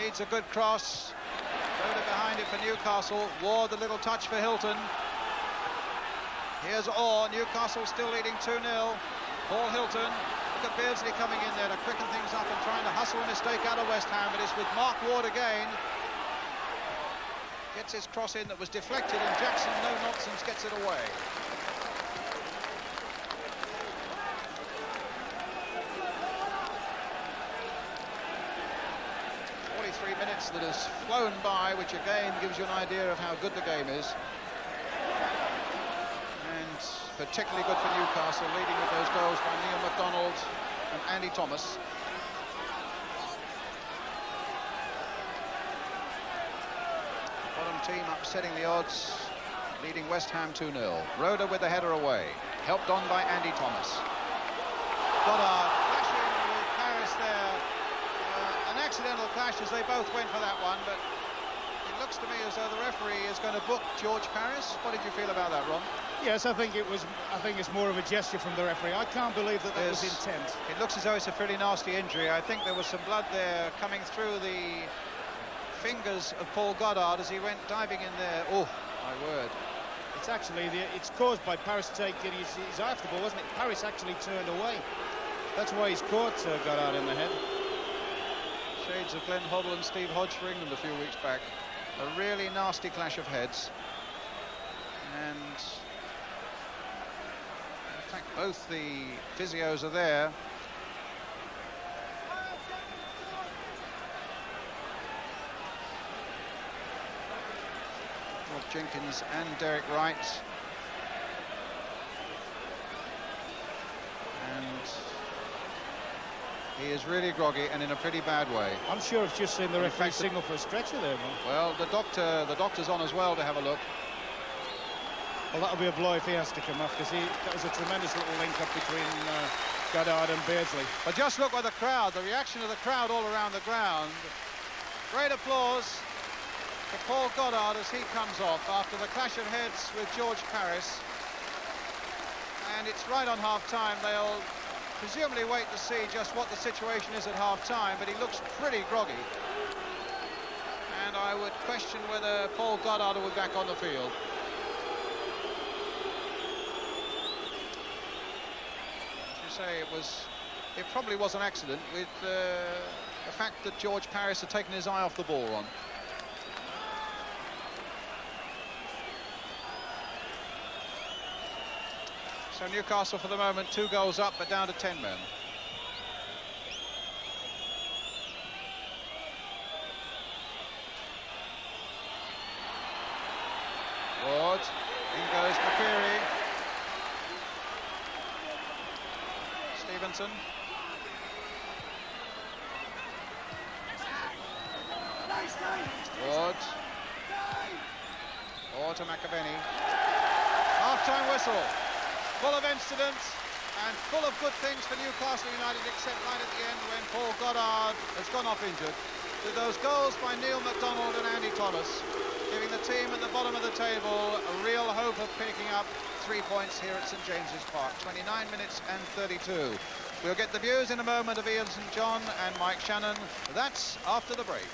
Needs a good cross. Roeder behind it for Newcastle. Ward, the little touch for Hilton. Here's Orr. Newcastle still leading 2-0. Paul Hilton. Look at Beardsley coming in there to quicken things up and trying to hustle a mistake out of West Ham. It is with Mark Ward again. Gets his cross in that was deflected, and Jackson, no nonsense, gets it away. Minutes that has flown by, which again gives you an idea of how good the game is, and particularly good for Newcastle, leading with those goals by Neil MacDonald and Andy Thomas. Bottom team upsetting the odds, leading West Ham 2-0. Roeder with the header away, helped on by Andy Thomas. Goddard flashing with Paris there. Accidental clash as they both went for that one, but it looks to me as though the referee is going to book George Paris. What did you feel about that, Ron? Yes, I think it's more of a gesture from the referee. I can't believe that was intent. It looks as though it's a pretty nasty injury. I think there was some blood there coming through the fingers of Paul Goddard as he went diving in there. Oh, my word. It's actually it's caused by Paris taking his eye off the ball, wasn't it? Paris actually turned away. That's why he's caught Goddard in the head. Shades of Glenn Hoddle and Steve Hodge for England a few weeks back. A really nasty clash of heads. And in fact, both the physios are there. Rob Jenkins and Derek Wright. And he is really groggy and in a pretty bad way. I'm sure I've just seen the referee signal for a stretcher there, man. Well, the doctor's on as well to have a look. Well, that'll be a blow if he has to come off, because that was a tremendous little link-up between Goddard and Beardsley. But just look at the crowd, the reaction of the crowd all around the ground. Great applause for Paul Goddard as he comes off after the clash of heads with George Paris. And it's right on half-time. They'll presumably wait to see just what the situation is at half-time, but he looks pretty groggy. And I would question whether Paul Goddard will be back on the field. As you say, it probably was an accident with the fact that George Paris had taken his eye off the ball on. So Newcastle for the moment 2 goals up, but down to 10 men. Ward, in goes McCreary. Stevenson. Ward. Or to McAvenny. Half-time whistle. Full of incidents and full of good things for Newcastle United, except right at the end when Paul Goddard has gone off injured. With those goals by Neil MacDonald and Andy Thomas, giving the team at the bottom of the table a real hope of picking up 3 points here at St James's Park. 29 minutes and 32. We'll get the views in a moment of Ian St John and Mike Shannon. That's after the break.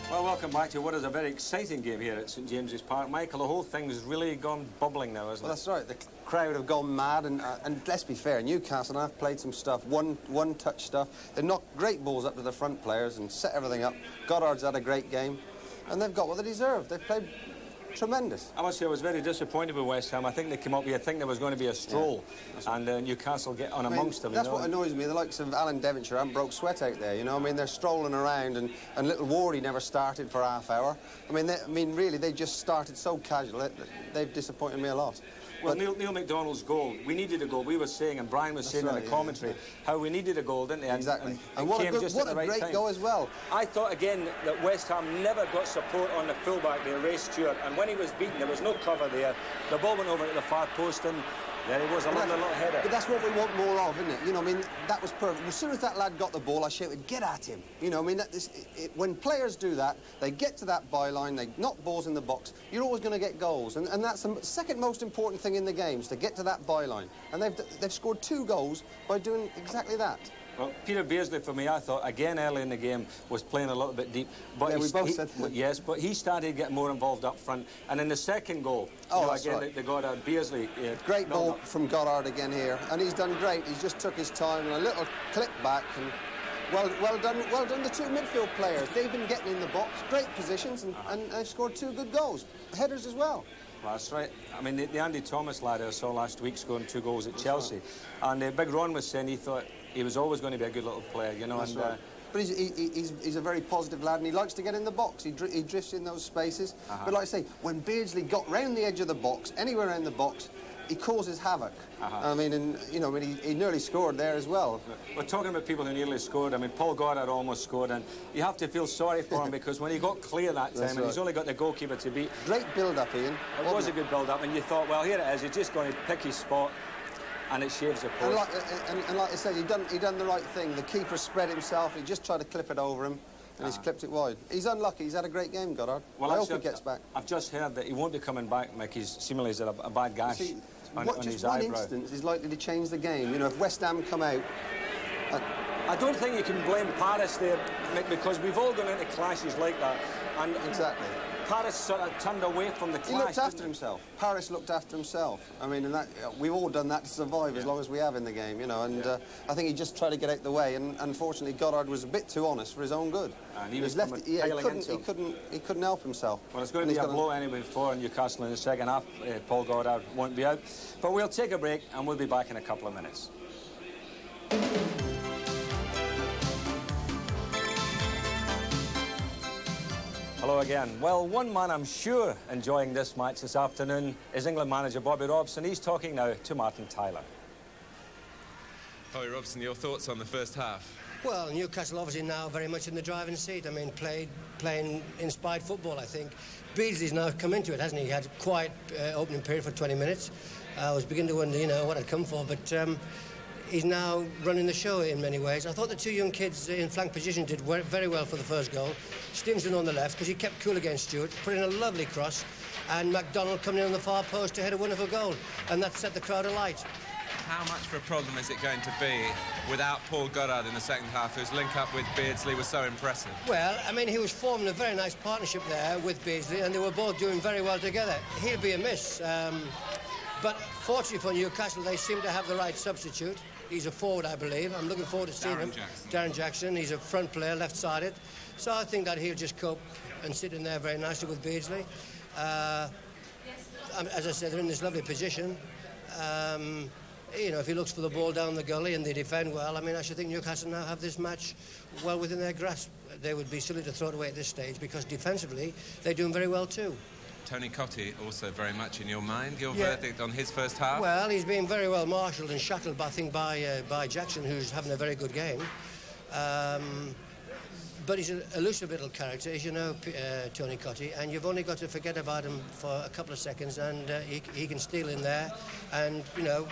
Well, welcome back to what is a very exciting game here at St James's Park. Michael, the whole thing's really gone bubbling now, isn't it? Well, that's right. The crowd have gone mad, and let's be fair, Newcastle have played some stuff, one-touch stuff. They've knocked great balls up to the front players and set everything up. Goddard's had a great game, and they've got what they deserve. They've played tremendous. I must say I was very disappointed with West Ham. I think they came up here thinking there was going to be a stroll, and Newcastle get on amongst them. That's what annoys me. The likes of Alan Devonshire haven't broke sweat out there, you know. I mean, they're strolling around, and little Wardy never started for half hour. I mean, really, they just started so casual. They've disappointed me a lot. Well, Neil MacDonald's goal, we needed a goal. We were saying, and Brian was saying in the commentary, how we needed a goal, didn't he? Exactly. And what came just at the right great time. goal as well. I thought, again, that West Ham never got support on the fullback there, Ray Stewart. And when he was beaten, there was no cover there. The ball went over to the far post, and there he was, a little header. But that's what we want more of, isn't it? You know, I mean, that was perfect. As soon as that lad got the ball, I shouted, get at him. You know, I mean, when players do that, they get to that byline, they knock balls in the box, you're always going to get goals. And that's the second most important thing in the game, is to get to that byline. And they've scored 2 goals by doing exactly that. Well, Peter Beardsley, for me, I thought, again, early in the game, was playing a little bit deep. But yeah, we both said that. Yes, but he started getting more involved up front. And in the second goal, that's again, right. the Goddard, Beardsley... great ball from Goddard again here. And he's done great. He's just took his time and a little clip back. And well done the 2 midfield players. They've been getting in the box, great positions, and they've scored 2 good goals. Headers as well. Well, that's right. I mean, the Andy Thomas lad I saw last week scoring 2 goals at Chelsea. Right. And Big Ron was saying he thought he was always going to be a good little player, you know. That's right. But he's a very positive lad, and he likes to get in the box. He drifts in those spaces. But like I say, when Beardsley got round the edge of the box, anywhere around the box, he causes havoc. I mean, and you know, I mean, he nearly scored there as well. We're talking about people who nearly scored. I mean, Paul Goddard almost scored, and you have to feel sorry for him because when he got clear that time, and he's only got the goalkeeper to beat. Great build-up, Ian. It was a good build-up, and you thought, well, here it is. He's just going to pick his spot, and it shaves the post. And like I said, he done the right thing. The keeper spread himself. He just tried to clip it over him, and he's clipped it wide. He's unlucky. He's had a great game, Goddard. Well, I hope he gets back. I've just heard that he won't be coming back, Mick. He's seemingly had a bad gash on his eyebrow. Just one instance is likely to change the game. You know, if West Ham come out... I don't think you can blame Paris there, Mick, because we've all gone into clashes like that. And exactly. Paris sort of turned away from the clash. He looked after himself. Paris looked after himself. I mean, and we've all done that to survive as long as we have in the game, you know. And I think he just tried to get out the way. And unfortunately, Goddard was a bit too honest for his own good. And he was left. He couldn't help himself. Well, it's going to be a blow anyway for Newcastle in the second half. Paul Goddard won't be out. But we'll take a break, and we'll be back in a couple of minutes. Hello again. Well, one man I'm sure enjoying this match this afternoon is England manager Bobby Robson. He's talking now to Martin Tyler. Bobby Robson, your thoughts on the first half? Well, Newcastle obviously now very much in the driving seat. I mean, playing inspired football, I think. Beardsley's now come into it, hasn't he? He had a quiet opening period for 20 minutes. I was beginning to wonder, you know, what I'd come for, but he's now running the show in many ways. I thought the 2 young kids in flank position did very well for the first goal. Stevenson on the left, because he kept cool against Stewart, put in a lovely cross, and MacDonald coming in on the far post to head a wonderful goal, and that set the crowd alight. How much of a problem is it going to be without Paul Goddard in the second half, whose link-up with Beardsley was so impressive? Well, I mean, he was forming a very nice partnership there with Beardsley, and they were both doing very well together. He'll be a miss, but fortunately for Newcastle, they seem to have the right substitute. He's a forward, I believe. I'm looking forward to seeing him. Darren Jackson. He's a front player, left-sided. So I think that he'll just cope and sit in there very nicely with Beardsley. As I said, they're in this lovely position. you know, if he looks for the ball down the gully and they defend well, I mean, I should think Newcastle now have this match well within their grasp. They would be silly to throw it away at this stage because defensively they're doing very well too. Tony Cottee also very much in your mind. Your verdict on his first half? Well, he's been very well marshalled and shuttled, I think, by Jackson, who's having a very good game. But he's an elusive little character, as you know, Tony Cottee, and you've only got to forget about him for a couple of seconds, and he can steal in there and, you know,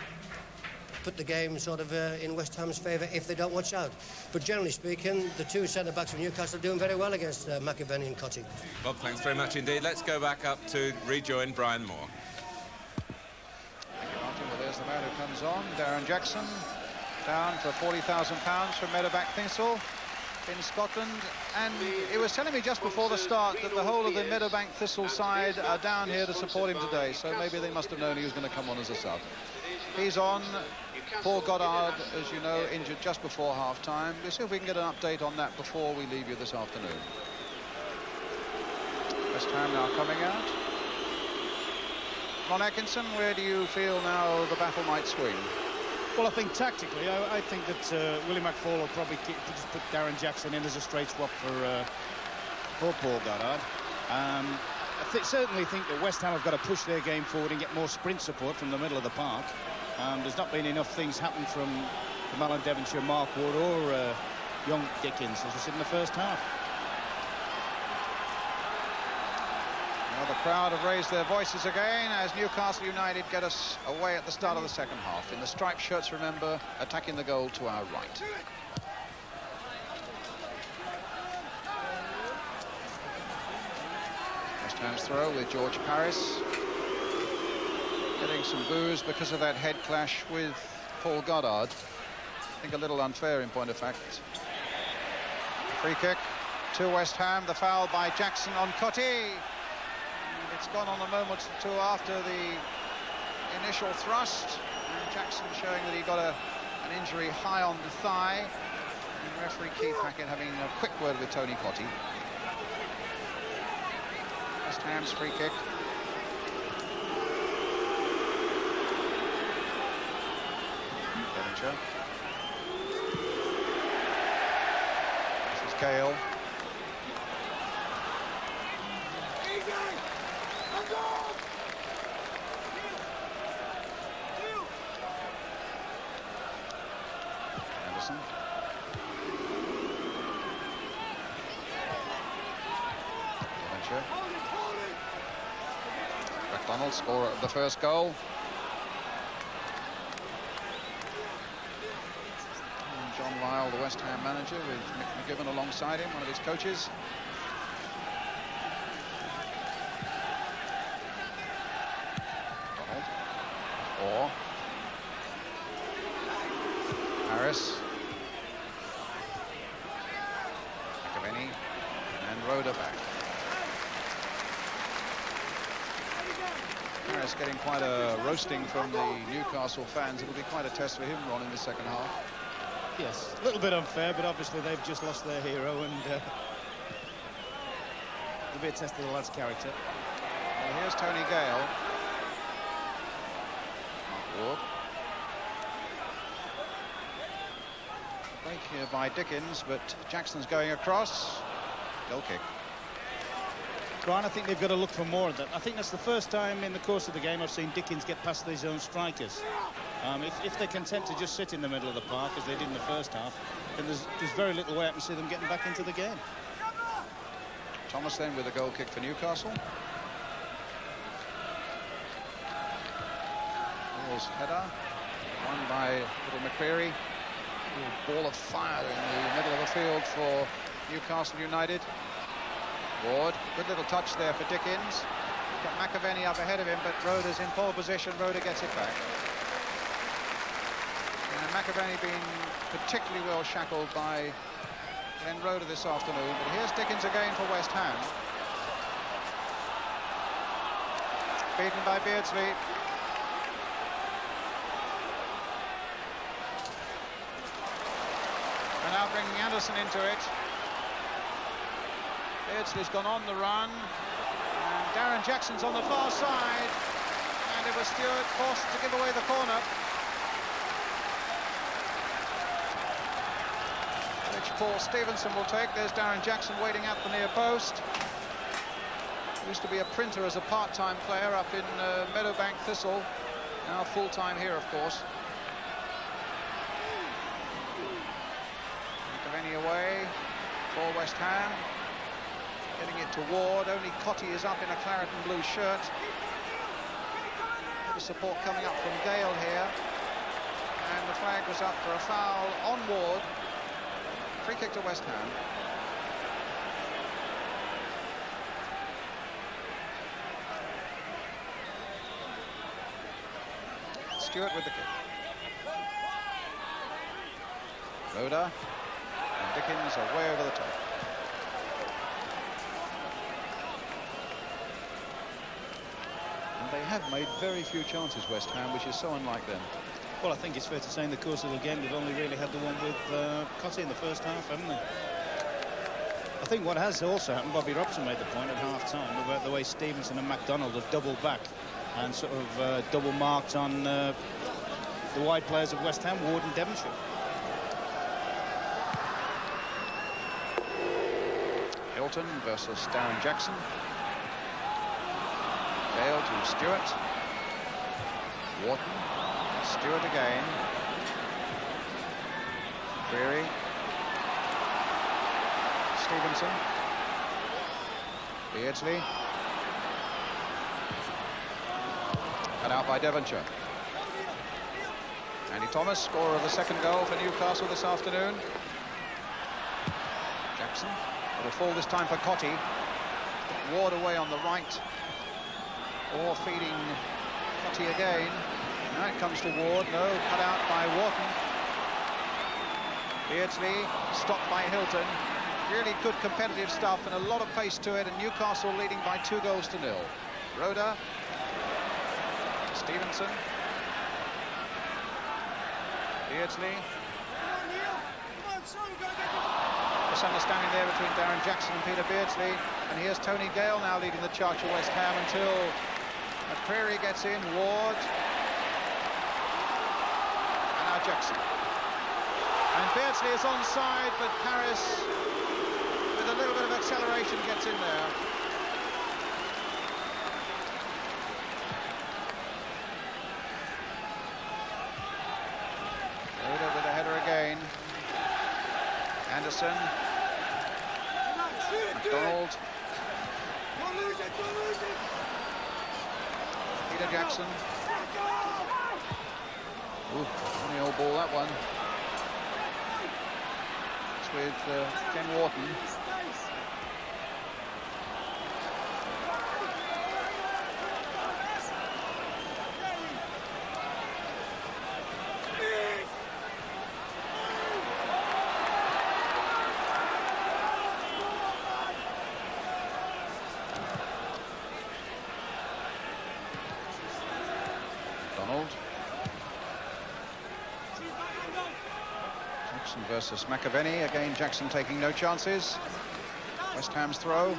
put the game sort of in West Ham's favour if they don't watch out. But generally speaking, the two centre-backs of Newcastle are doing very well against McAvenny and Cottee. Bob, thanks very much indeed. Let's go back up to rejoin Brian Moore. Thank you, Martin. Well, there's the man who comes on, Darren Jackson, down for £40,000 from Meadowbank Thistle in Scotland, and he was telling me just before the start that the whole of the Meadowbank Thistle side are down here to support him today, so maybe they must have known he was going to come on as a sub. He's on. Paul Goddard, as you know, injured just before half-time. We'll see if we can get an update on that before we leave you this afternoon. West Ham now coming out. Ron Atkinson, where do you feel now the battle might swing? Well, I think tactically, I think that Willie McFall will probably just put Darren Jackson in as a straight swap for Paul Goddard. I certainly think that West Ham have got to push their game forward and get more sprint support from the middle of the park. There's not been enough things happen from Alan Devonshire, Mark Wood or young Dickens, as I said in the first half. Now the crowd have raised their voices again as Newcastle United get us away at the start of the second half. In the striped shirts, remember, attacking the goal to our right. West Ham's throw with George Paris. Getting some boos because of that head clash with Paul Goddard. I think a little unfair in point of fact. Free kick to West Ham. The foul by Jackson on Cottee. It's gone on a moment or two after the initial thrust. And Jackson showing that he got an injury high on the thigh. And referee Keith Hackett having a quick word with Tony Cottee. West Ham's free kick. This is Gale. Anderson. McDonald, scorer of the first goal. John Lyle, the West Ham manager, with Mick McGibbon alongside him, one of his coaches. Donald. Orr. Harris. McAvenny. And Rhoda back. Harris getting quite a roasting from the Newcastle fans. It'll be quite a test for him, Ron, in the second half. Yes, a little bit unfair, but obviously they've just lost their hero, and it'll be a test of the lad's character. Well, here's Tony Gale. Mark Ward. Break here by Dickens, but Jackson's going across. Goal kick. Brian, I think they've got to look for more of that. I think that's the first time in the course of the game I've seen Dickens get past his own strikers. If they're content to just sit in the middle of the park, as they did in the first half, then there's very little way I can see them getting back into the game. Thomas then with a goal kick for Newcastle. Wall's header, won by little McCreary. Ball of fire in the middle of the field for Newcastle United. Ward, good little touch there for Dickens. Got McAvenny up ahead of him, but Roda's in pole position. Roda gets it back. And McAvenny being particularly well shackled by Glenn Roda this afternoon. But here's Dickens again for West Ham. Beaten by Beardsley. And now bringing Anderson into it. Beardsley's gone on the run. And Darren Jackson's on the far side. And it was Stewart forced to give away the corner. which Paul Stevenson will take. There's Darren Jackson waiting at the near post. Used to be a printer as a part-time player up in Meadowbank Thistle. Now full-time here, of course. McAvenny away for West Ham. Getting it to Ward. Only Cotty is up in a claret and blue shirt. Bit of support coming up from Gale here. And the flag was up for a foul on Ward. Free kick to West Ham. Stewart with the kick. Rhoda and Dickens are way over the top. And they have made very few chances, West Ham, which is so unlike them. Well, I think it's fair to say in the course of the game they've only really had the one with Cotty in the first half, haven't they? I think what has also happened, Bobby Robson made the point at half-time about the way Stevenson and MacDonald have doubled back and sort of double marked on the wide players of West Ham, Ward and Devonshire. Hilton versus Darren Jackson. Gale to Stewart. Wharton. Stewart again. Creary. Stevenson. Beardsley. Cut out by Devonshire. Andy Thomas, scorer of the second goal for Newcastle this afternoon. Jackson. It'll fall this time for Cotty. Ward away on the right. Or feeding Cotty again. Now it comes to Ward. No, cut out by Wharton. Beardsley stopped by Hilton. Really good competitive stuff and a lot of pace to it, and Newcastle leading by 2-0. Rhoda. Stevenson. Beardsley. Misunderstanding there between Darren Jackson and Peter Beardsley. And here's Tony Gale now leading the charge for West Ham until McCreary gets in. Ward. And now Jackson. And Beardsley is onside, but Harris, with a little bit of acceleration, gets in there. Rhoda with a header again. Anderson. MacDonald. Peter Jackson. Ooh, funny old ball, that one. It's with Ken Wharton. Jackson versus McAvenny. Again, Jackson taking no chances. West Ham's throw.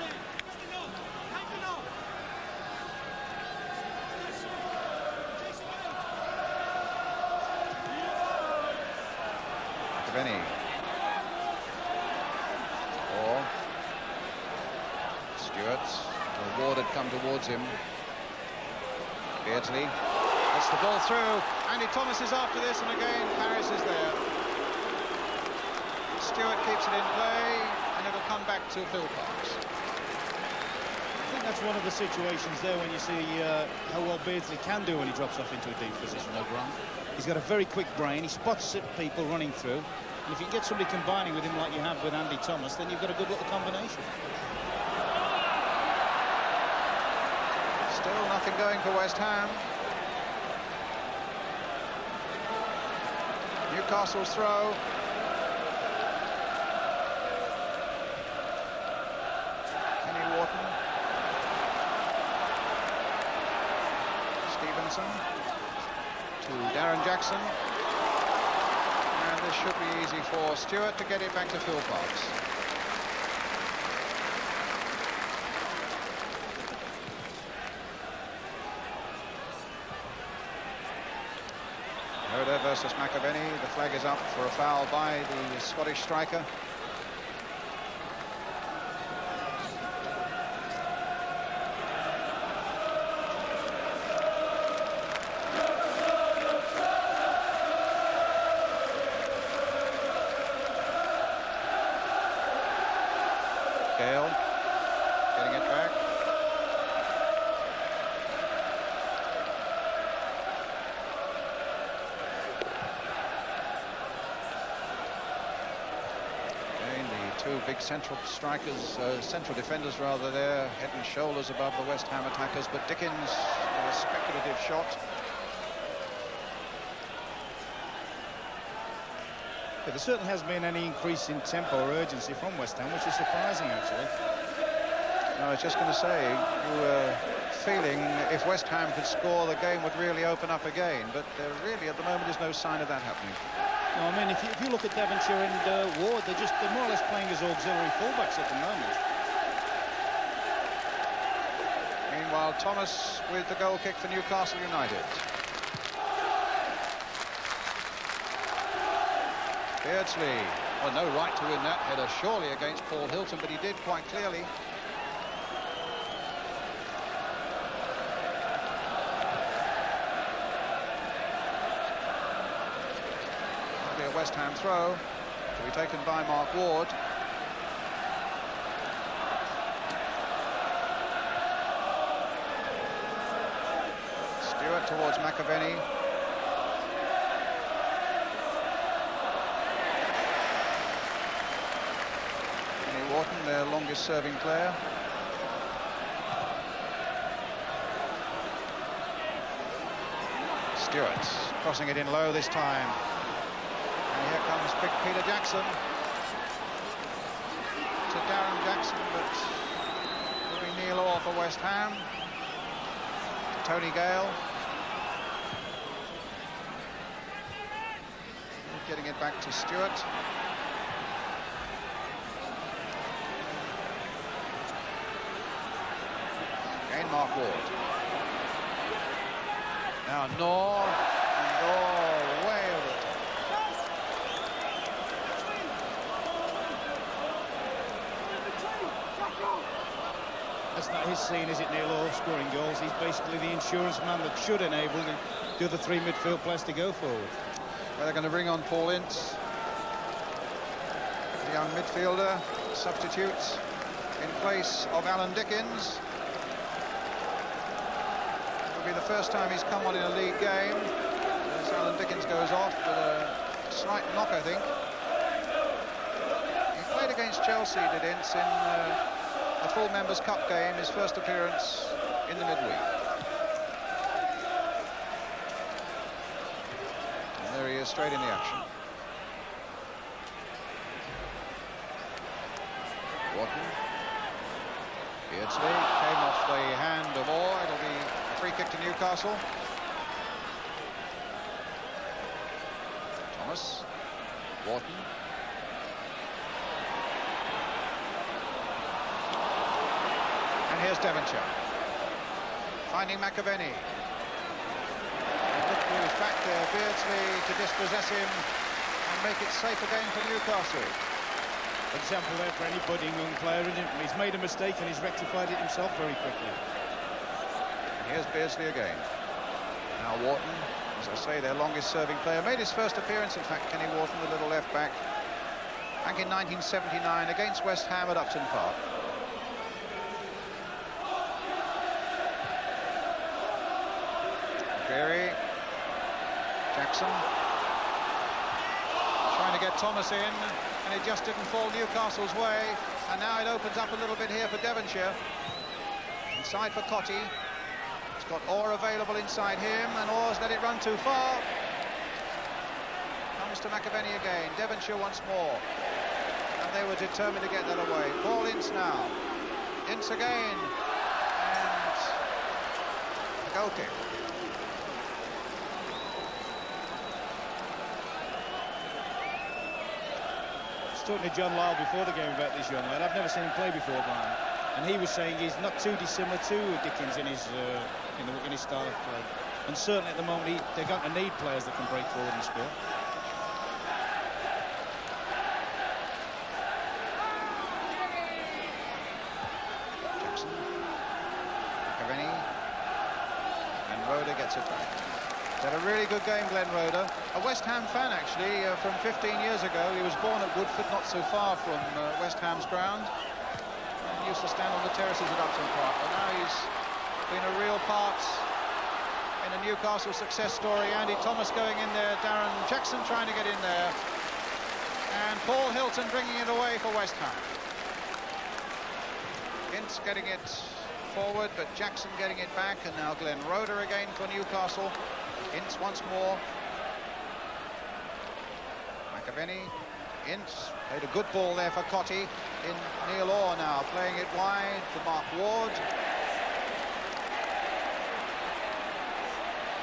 McAvenny. Or Stewart. Ward had come towards him. Beardsley. Gets the ball through. Andy Thomas is after this, and again Harris is there. Stewart keeps it in play, and it'll come back to Phil Parks. I think that's one of the situations there when you see how well Beardsley can do when he drops off into a deep position, O'Brien. He's got a very quick brain. He spots people running through, and if you get somebody combining with him like you have with Andy Thomas, then you've got a good little combination. Still nothing going for West Ham. Newcastle's throw. Kenny Wharton. Stevenson to Darren Jackson. And this should be easy for Stewart to get it back to Phil Parks. versus McAvenny. The flag is up for a foul by the Scottish striker. Gale getting it back. Again, the two big central strikers, central defenders rather, there, head and shoulders above the West Ham attackers, but Dickens, a speculative shot. Yeah, there certainly hasn't been any increase in tempo or urgency from West Ham, which is surprising, actually. I was just going to say, you were feeling if West Ham could score, the game would really open up again, but really at the moment there's no sign of that happening. No, I mean, if you look at Devonshire and Ward, they're more or less playing as auxiliary fullbacks at the moment. Meanwhile, Thomas with the goal kick for Newcastle United. Beardsley, well, no right to win that header, surely, against Paul Hilton, but he did quite clearly. That'll be a West Ham throw to be taken by Mark Ward. Stewart towards McAvenny. Wharton, their longest serving player. Stewart crossing it in low this time. And here comes big Peter Jackson. To Darren Jackson, but moving Neil Orr for West Ham. Tony Gale. Getting it back to Stewart. Mark Ward. Now Knorr, and Knorr way over the top. That's not his scene, is it, Neil Orr, scoring goals? He's basically the insurance man that should enable the other three midfield players to go forward. Well, they're going to bring on Paul Ince, the young midfielder, substitute in place of Alan Dickens. Be the first time he's come on in a league game as Alan Dickens goes off with a slight knock, I think. He played against Chelsea, did Ince, in a full Members' Cup game, his first appearance in the midweek. And there he is, straight in the action. Wharton. Beardsley came off the hand of Orr. It'll be free kick to Newcastle. Thomas, Wharton. And here's Devonshire. Finding McAvenny. Look who is back there, Beardsley, to dispossess him and make it safe again for Newcastle. Example there for any budding young player, isn't it? He's made a mistake and he's rectified it himself very quickly. Here's Beardsley again. Now Wharton, as I say, their longest serving player. Made his first appearance, in fact, Kenny Wharton, the little left back in 1979 against West Ham at Upton Park. Gary, Jackson, trying to get Thomas in, and it just didn't fall Newcastle's way. And now it opens up a little bit here for Devonshire. Inside for Cotty. He's got Orr available inside him, and Orr's let it run too far. Comes to McAvenny again. Devonshire once more. And they were determined to get that away. Ball Ince now. Ince again. And a goal kick. I was talking to John Lyle before the game about this young lad. I've never seen him play before, Brian. And he was saying he's not too dissimilar to Dickens in his style of play. And certainly at the moment, they're going to need players that can break forward and score. Jackson. Cavani. And Roeder gets it back. He's had a really good game, Glenn Roeder. A West Ham fan, actually, from 15 years ago. He was born at Woodford, not so far from West Ham's ground. He used to stand on the terraces at Upton Park, but now he's been a real part in a Newcastle success story. Andy Thomas going in there, Darren Jackson trying to get in there, and Paul Hilton bringing it away for West Ham. Ince getting it forward, but Jackson getting it back, and now Glenn Roeder again for Newcastle. Ince once more. McAvenny. Ince played a good ball there for Cotty. In Neil Orr now playing it wide for Mark Ward.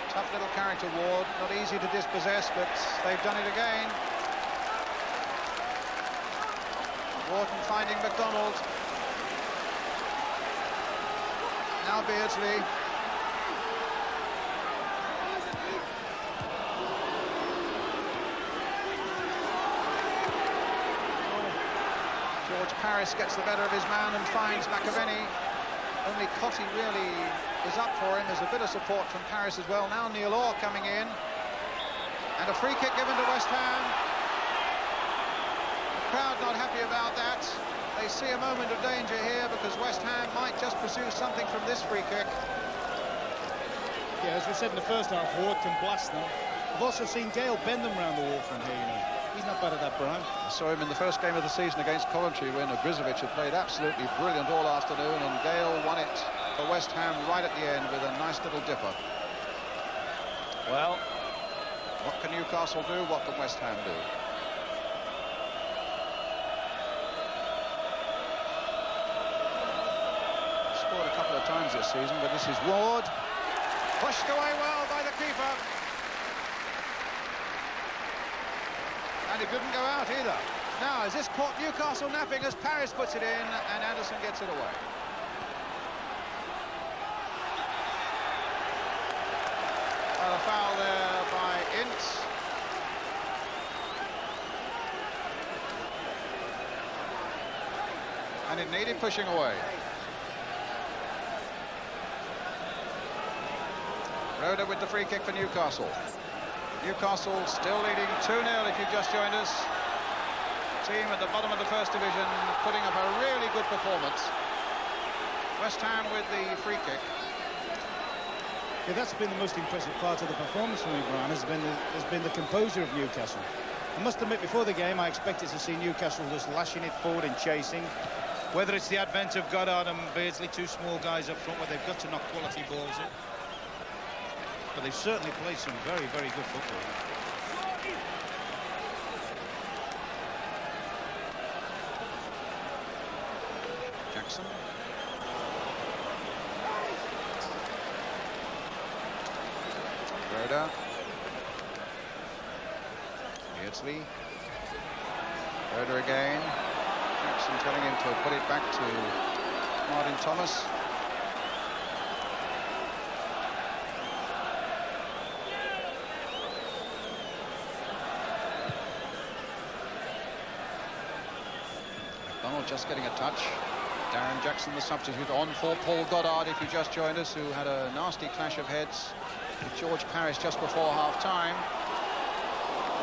Tough little character, Ward. Not easy to dispossess, but they've done it again. Wharton finding McDonald. Now Beardsley. George Paris gets the better of his man and finds McAvenny. Only Cotty really is up for him. There's a bit of support from Paris as well. Now Neil Orr coming in. And a free kick given to West Ham. The crowd not happy about that. They see a moment of danger here because West Ham might just pursue something from this free kick. Yeah, as we said in the first half, Ward can blast them. I've also seen Gale bend them round the wall from here, you know. He's not bad at that, Brian. I saw him in the first game of the season against Coventry when Ogrizovic had played absolutely brilliant all afternoon, and Gale won it for West Ham right at the end with a nice little dipper. Well, what can Newcastle do? What can West Ham do? Scored a couple of times this season, but this is Ward. Pushed away well by the keeper. And it didn't go out either. Now, is this caught Newcastle napping as Paris puts it in and Anderson gets it away? Well, a foul there by Ince. And it needed pushing away. Roeder with the free kick for Newcastle. Newcastle still leading 2-0 if you've just joined us. Team at the bottom of the first division putting up a really good performance. West Ham with the free kick. Yeah, that's been the most impressive part of the performance for me, Brian, has been the composure of Newcastle. I must admit, before the game, I expected to see Newcastle just lashing it forward and chasing. Whether it's the advent of Goddard and Beardsley, two small guys up front where they've got to knock quality balls in. But they've certainly played some very, very good football. Jackson. Roeder. Beardsley. Roeder again. Jackson telling him to put it back to Martin Thomas. Just getting a touch. Darren Jackson, the substitute, on for Paul Goddard, if you just joined us, who had a nasty clash of heads with George Paris just before half-time.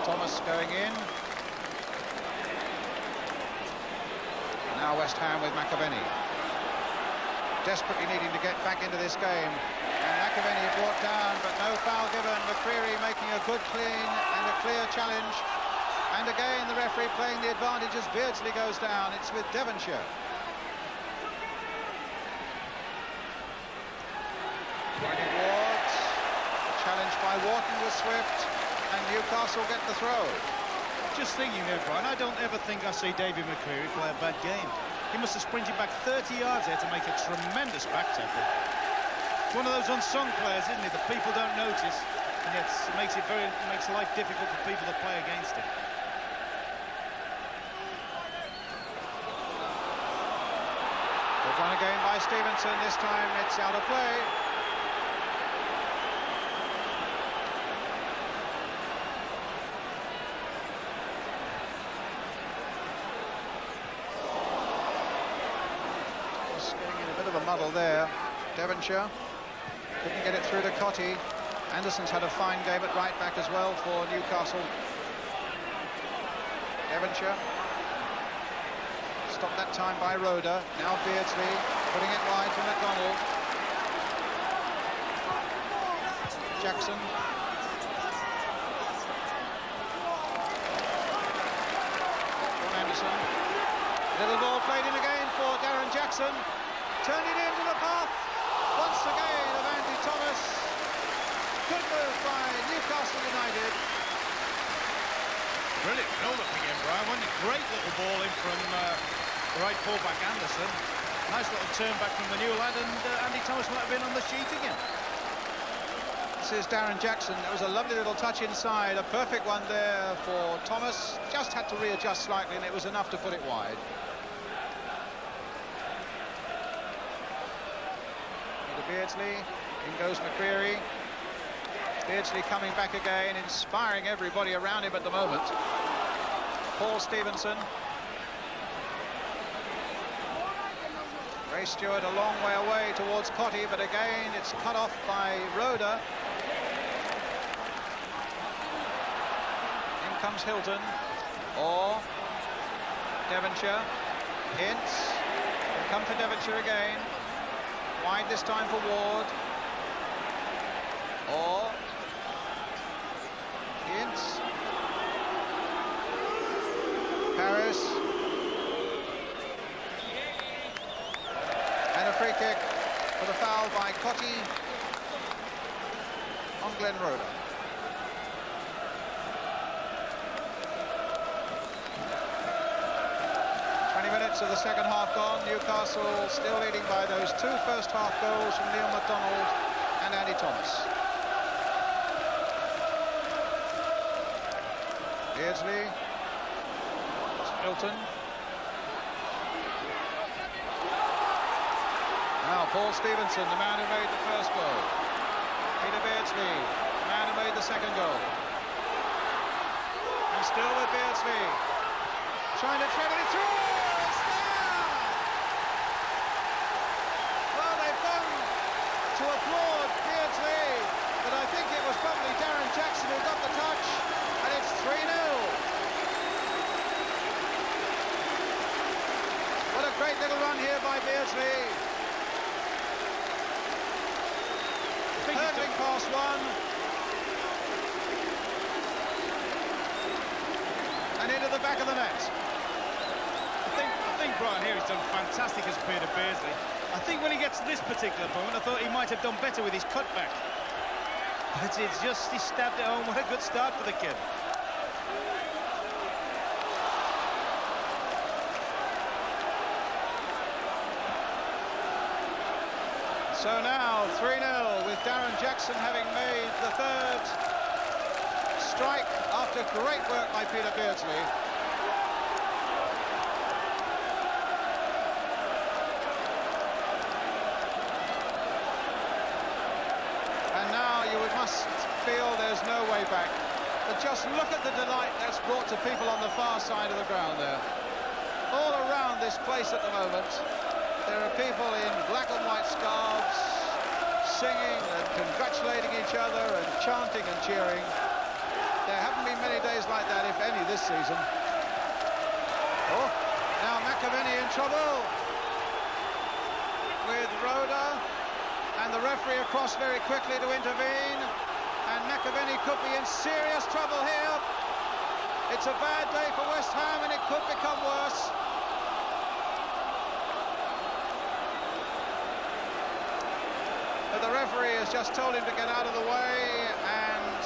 Thomas going in. Now West Ham with McAvenny. Desperately needing to get back into this game. And McAvenny brought down, but no foul given. McCreary making a good, clean and a clear challenge. And again, the referee playing the advantage as Beardsley goes down. It's with Devonshire. Joining Ward. Challenged by Wharton was swift. And Newcastle get the throw. Just thinking there, Brian, I don't ever think I see David McCreary play a bad game. He must have sprinted back 30 yards there to make a tremendous back tackle. It's one of those unsung players, isn't he, that people don't notice, and yet makes life difficult for people that play against him. Run again by Stevenson. This time it's out of play. a muddle there. Devonshire couldn't get it through to Cotty. Anderson's had a fine game at right back as well for Newcastle. Devonshire. Stopped that time by Rhoda. Now Beardsley putting it wide to McDonald. Jackson. Anderson. Little ball played in again for Darren Jackson. Turned it into the path once again of Andy Thomas. Good move by Newcastle United. Brilliant build-up again, Brian. One great little ball in from the right full-back Anderson. Nice little turn back from the new lad, and Andy Thomas might have been on the sheet again. This is Darren Jackson. It was a lovely little touch inside. A perfect one there for Thomas. Just had to readjust slightly, and it was enough to put it wide. Peter Beardsley. In goes McCreary. Beardsley coming back again, inspiring everybody around him at the moment. Paul Stevenson. Ray Stewart a long way away towards Cotty, but again it's cut off by Rhoda. In comes Hilton, or Devonshire. Ince, come for Devonshire again. Wide this time for Ward. Or Ince. Paris. And a free kick for the foul by Cotty on Glenn Rhoda. Minutes of the second half gone. Newcastle still leading by those two first half goals from Neil MacDonald and Andy Thomas. Beardsley. Hilton. Now Paul Stevenson, the man who made the first goal. Peter Beardsley, the man who made the second goal. And still with Beardsley. Trying to thread it through. To applaud Beardsley, but I think it was probably Darren Jackson who got the touch, and it's 3-0. What a great little run here by Beardsley. Hurtling past one. And into the back of the net. I think Brian here has done fantastic as Peter Beardsley. I think when he gets to this particular point, I thought he might have done better with his cutback. But it's just, he stabbed it home. What a good start for the kid. So now 3-0 with Darren Jackson having made the third strike after great work by Peter Beardsley. Must feel there's no way back, but just look at the delight that's brought to people on the far side of the ground there. All around this place at the moment, there are people in black and white scarves singing and congratulating each other and chanting and cheering. There haven't been many days like that, if any, this season. Oh, now McAvenny in trouble with Rhoda. And the referee across very quickly to intervene, and McAvenny could be in serious trouble here. It's a bad day for West Ham, and it could become worse. But the referee has just told him to get out of the way, and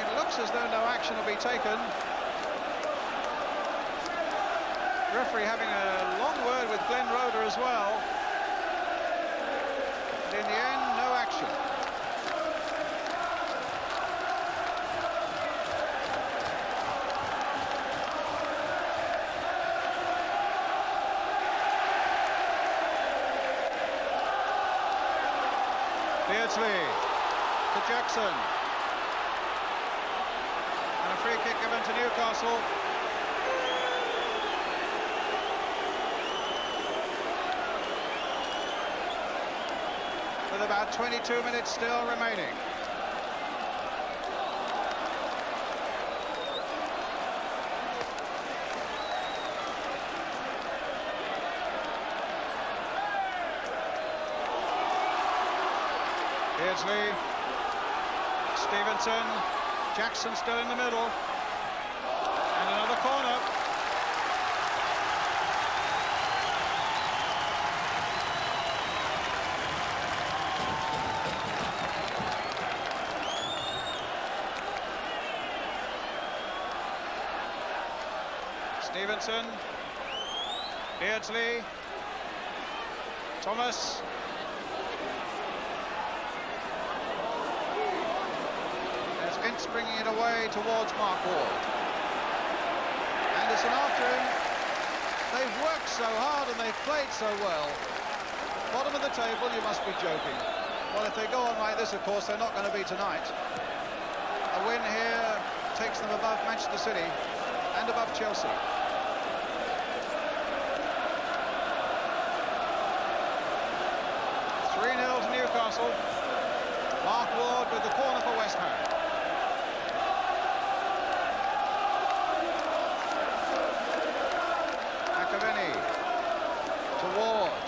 it looks as though no action will be taken. The referee having a long word with Glenn Rhoda as well. In the end, no action. Beardsley to Jackson. And a free kick given to Newcastle. with about 22 minutes still remaining. Beardsley, Stevenson, Jackson still in the middle, and another corner. Stevenson, Beardsley, Thomas. Ince bringing it away towards Mark Ward. Anderson after him. They've worked so hard and they've played so well. Bottom of the table, you must be joking. Well, if they go on like this, of course, they're not going to be tonight. A win here takes them above Manchester City and above Chelsea. To Newcastle. Mark Ward with the corner for West Ham. McAvenny to Ward.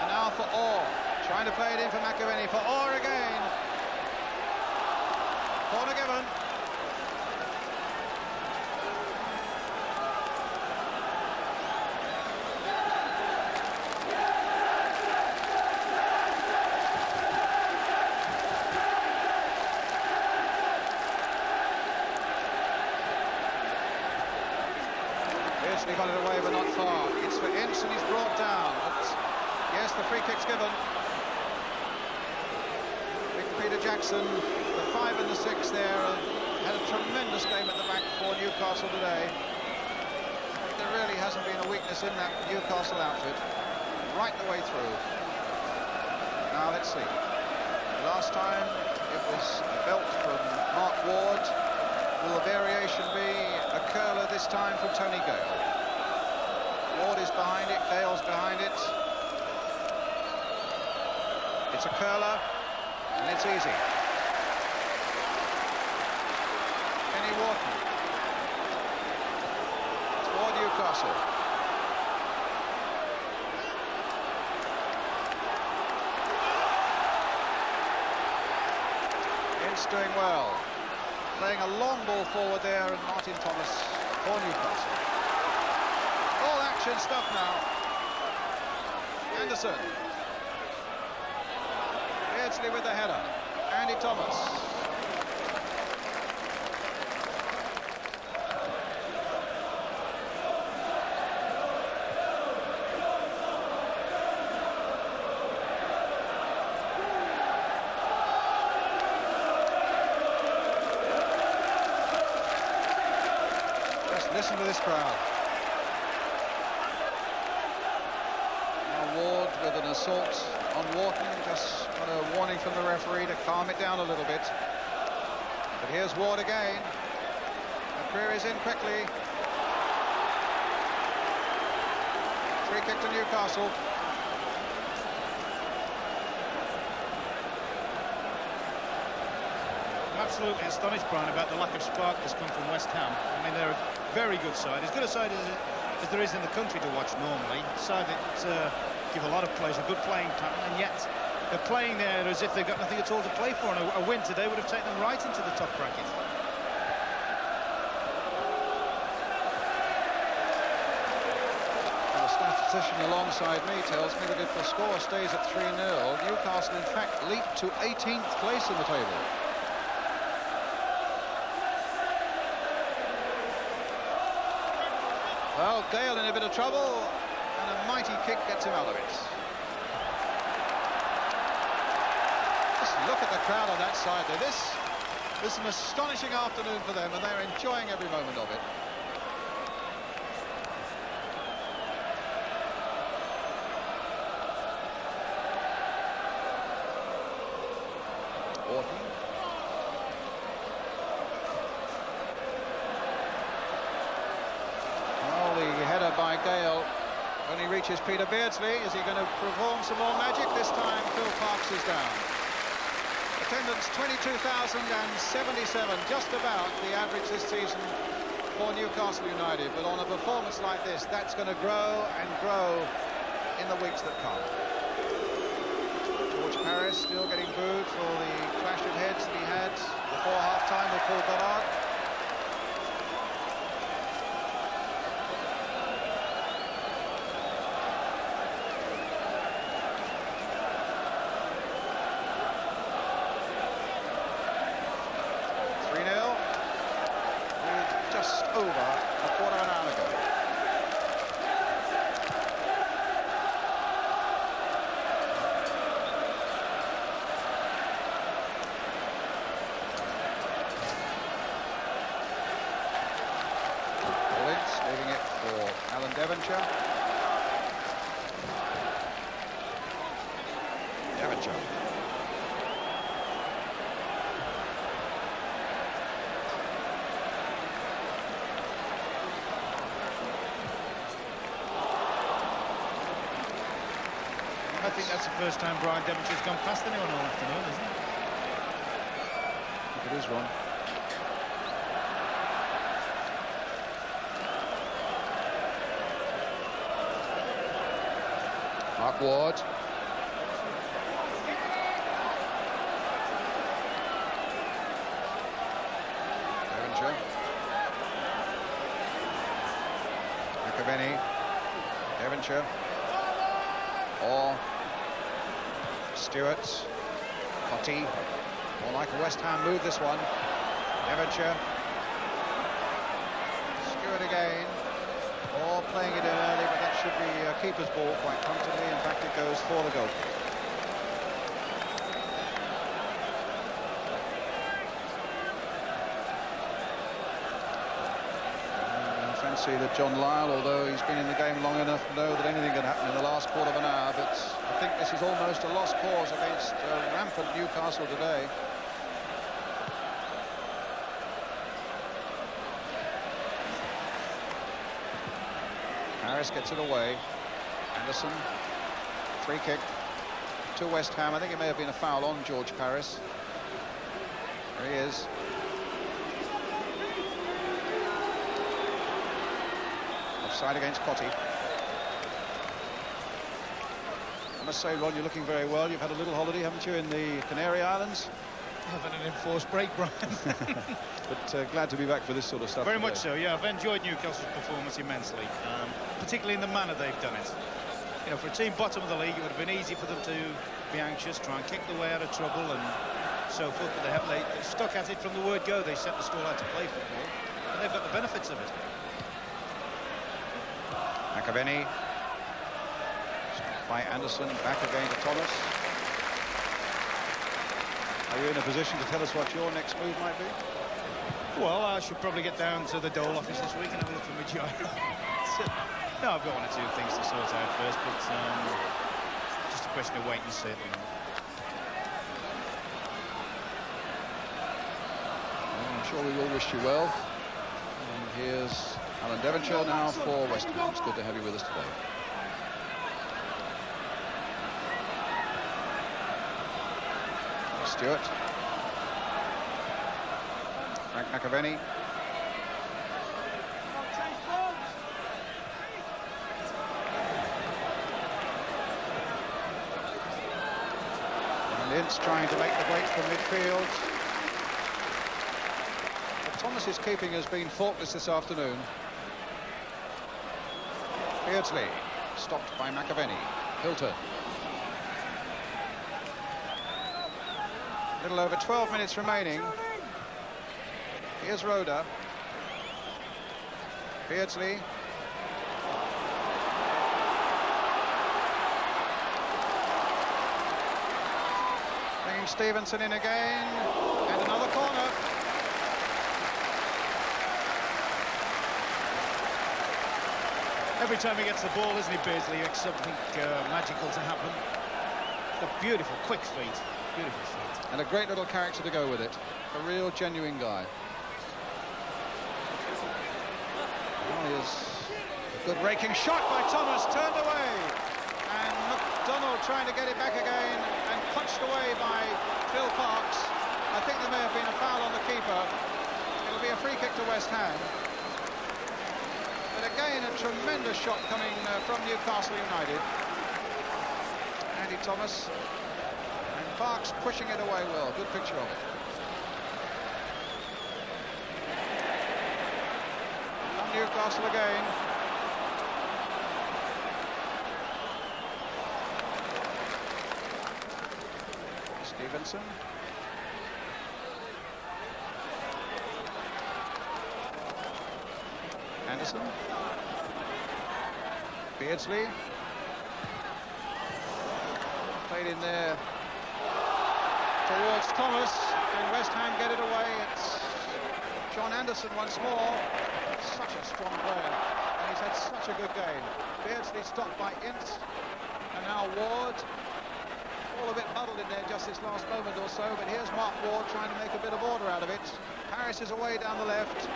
And now for Orr. Trying to play it in for McAvenny. For Orr again. Corner given. He got it away, but not far. It's for Ince, and he's brought down. But yes, the free kick's given. Peter Jackson, the 5 and the 6 there, had a tremendous game at the back for Newcastle today. There really hasn't been a weakness in that Newcastle outfit, right the way through. Now let's see. Last time it was a belt from Mark Ward. Will the variation be a curler this time from Tony Gale? Ward is behind it, Gale's behind it. It's a curler, and it's easy. Kenny Wharton. Toward Newcastle. Ince doing well. Playing a long ball forward there, and Martin Thomas for Newcastle. All action stuff now. Anderson. Beardsley with the header. Andy Thomas. Just listen to this crowd. Ward with an assault on Wharton, just got a warning from the referee to calm it down a little bit. But here's Ward again. McCreary is in quickly. Free kick to Newcastle. I'm absolutely astonished, Brian, about the lack of spark that's come from West Ham. I mean, they're a very good side, as good a side as there is in the country to watch normally. A side that give a lot of players a good playing time, and yet they're playing there as if they've got nothing at all to play for, and a win today would have taken them right into the top bracket. And the statistician alongside me tells me that if the score stays at 3-0, Newcastle in fact leap to 18th place in the table. Well, Gale in a bit of trouble, and a mighty kick gets him out of it. Just look at the crowd on that side there. This is an astonishing afternoon for them, and they're enjoying every moment of it. Wharton. The header by Gale Only reaches Peter Beardsley. Is he going to perform some more magic? This time Phil Parkes is down. Attendance 22,077, just about the average this season for Newcastle United. But on a performance like this, that's going to grow and grow in the weeks that come. George Paris still getting booed for the clash of heads that he had before half-time with Paul Goddard. Over a quarter of an hour ago. Collins leaving it for Alan Devonshire. Devonshire. I think that's the first time Brian Devonshire's gone past anyone all afternoon, isn't it? I think it is, Ron. Mark Ward. Devonshire. McAvenny. Devonshire. Or Stewart. Cotty. More like a West Ham move, this one. Devonshire. Stewart again. Or playing it in early, but that should be a keeper's ball quite comfortably. In fact, it goes for the goal. See that John Lyle, although he's been in the game long enough to know that anything can happen in the last quarter of an hour, but I think this is almost a lost cause against rampant Newcastle today. Harris gets it away. Anderson, free kick to West Ham. I think it may have been a foul on George Paris. There he is. Side against Cotty. I must say, Ron, you're looking very well. You've had a little holiday, haven't you, in the Canary Islands? Having an enforced break, Brian. But glad to be back for this sort of stuff. Very much so, yeah. I've enjoyed Newcastle's performance immensely, particularly in the manner they've done it. You know, for a team bottom of the league, it would have been easy for them to be anxious, try and kick the way out of trouble and so forth, but they stuck at it from the word go. They set the score out to play football, and they've got the benefits of it. McAvenny, by Anderson, back again to Thomas. Are you in a position to tell us what your next move might be? Well, I should probably get down to the Dole office this week and have a look for my gyro. No, I've got one or two things to sort out first, but just a question of wait and see. Well, I'm sure we all wish you well. And here's Alan Devonshire now for West Ham. It's good to have you with us today. Stewart. Frank McAvenny. And Lintz trying to make the break from midfield. But Thomas's keeping has been faultless this afternoon. Beardsley, stopped by McAvenny. Hilton. A little over 12 minutes remaining. Here's Roda. Beardsley. Bringing Stevenson in again. And another corner. Every time he gets the ball, isn't he, Beardsley, you expect something magical to happen. He's got beautiful, quick feet. Beautiful feet. And a great little character to go with it. A real, genuine guy. Well, here's Good raking shot by Thomas, turned away. And McDonald trying to get it back again and punched away by Phil Parks. I think there may have been a foul on the keeper. It'll be a free kick to West Ham. But again, a tremendous shot coming from Newcastle United. Andy Thomas. And Parks pushing it away well. Good picture of it. From Newcastle again. Stevenson. Anderson. Beardsley. Played in there towards Thomas, and West Ham get it away. It's John Anderson once more. Such a strong player, and he's had such a good game. Beardsley stopped by Ince, and now Ward. All a bit muddled in there just this last moment or so, but here's Mark Ward trying to make a bit of order out of it. Harris is away down the left.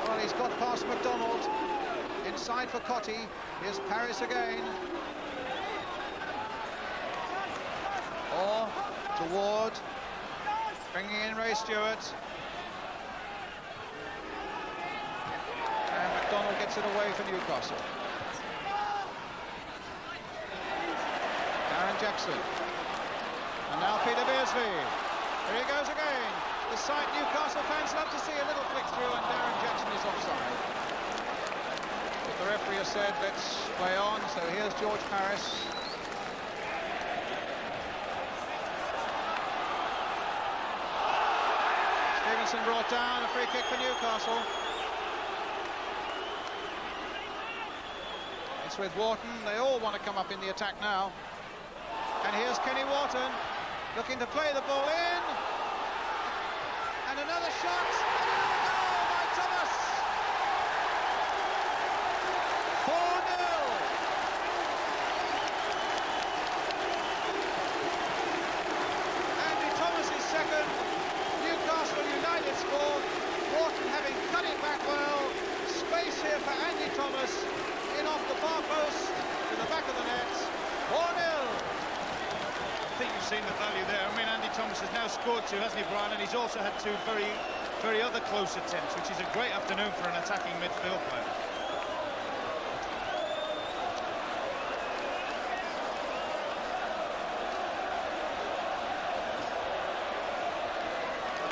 Well, he's got past McDonald. Inside for Cotty. Here's Paris again. Or to Ward. Bringing in Ray Stewart. And McDonald gets it away for Newcastle. Darren Jackson. And now Peter Beardsley. Here he goes again. The sight Newcastle fans love to see, a little flick through, and Darren Jackson is offside. But the referee has said, let's play on, so here's George Paris. Stevenson brought down, a free kick for Newcastle. It's with Wharton, they all want to come up in the attack now. And here's Kenny Wharton, looking to play the ball in. And another shot. Oh, by Thomas. 4-0. Andy Thomas is second. Newcastle United score. Wharton having cut it back well. Space here for Andy Thomas. In off the far post to the back of the net. 4-0. I think you've seen the value there. I mean, Andy Thomas has now scored two, hasn't he, Brian? And he's also had two very other close attempts, which is a great afternoon for an attacking midfield player.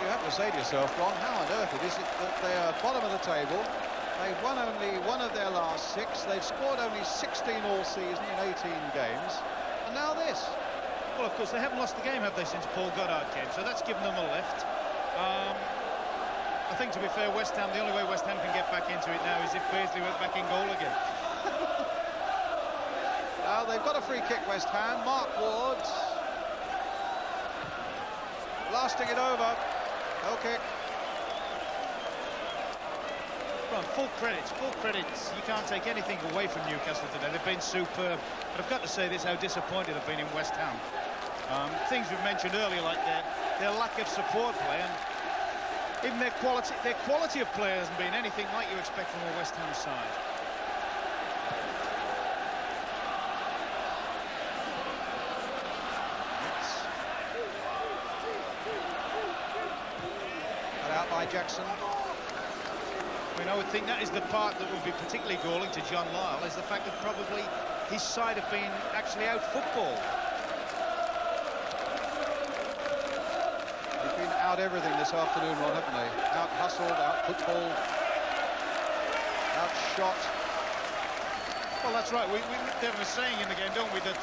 You have to say to yourself, Ron, how on earth it is it that they are bottom of the table? They've won only one of their last 6. They've scored only 16 all season in 18 games. And now this. Well, of course, they haven't lost the game, have they, since Paul Goddard came, so that's given them a lift. I think, to be fair, West Ham, the only way West Ham can get back into it now is if Beardsley went back in goal again. Now they've got a free kick, West Ham. Mark Ward. Blasting it over. No kick. Well, full credits. You can't take anything away from Newcastle today. They've been superb. But I've got to say this, how disappointed I've been in West Ham. Things we've mentioned earlier, like their lack of support play, and even their quality of play hasn't been anything like you expect from a West Ham side. Cut out by Jackson. I mean, I would think that is the part that would be particularly galling to John Lyle, is the fact that probably his side have been actually out footballed. They've been out everything this afternoon, Ron, haven't they? Out hustled, out footballed, out shot. Well, that's right. We have a saying in the game, don't we, that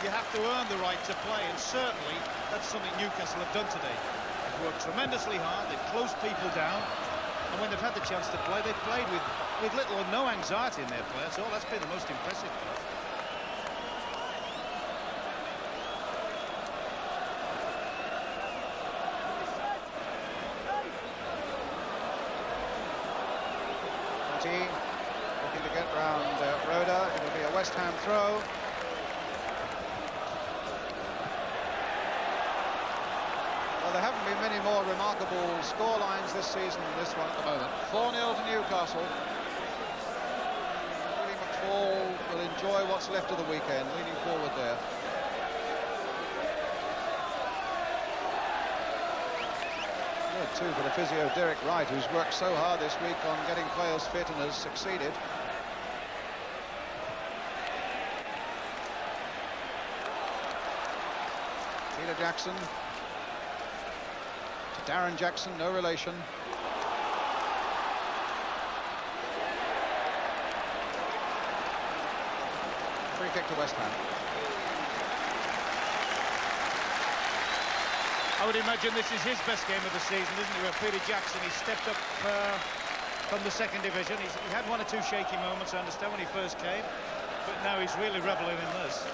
you have to earn the right to play, and certainly that's something Newcastle have done today. They've worked tremendously hard, they've closed people down, and when they've had the chance to play, they've played with little or no anxiety in their play. So that's been the most impressive part. Looking to get round Roda. It'll be a West Ham throw. Well, there haven't been many more remarkable score lines this season than this one at the moment. 4-0 to Newcastle. all will enjoy what's left of the weekend, leaning forward there. Good too for the physio Derek Wright, who's worked so hard this week on getting players fit and has succeeded. Peter Jackson to Darren Jackson, no relation. Free kick to West Ham. I would imagine this is his best game of the season, isn't it? Where Peter Jackson, he stepped up from the second division. He had one or two shaky moments, I understand, when he first came, but now he's really reveling in this.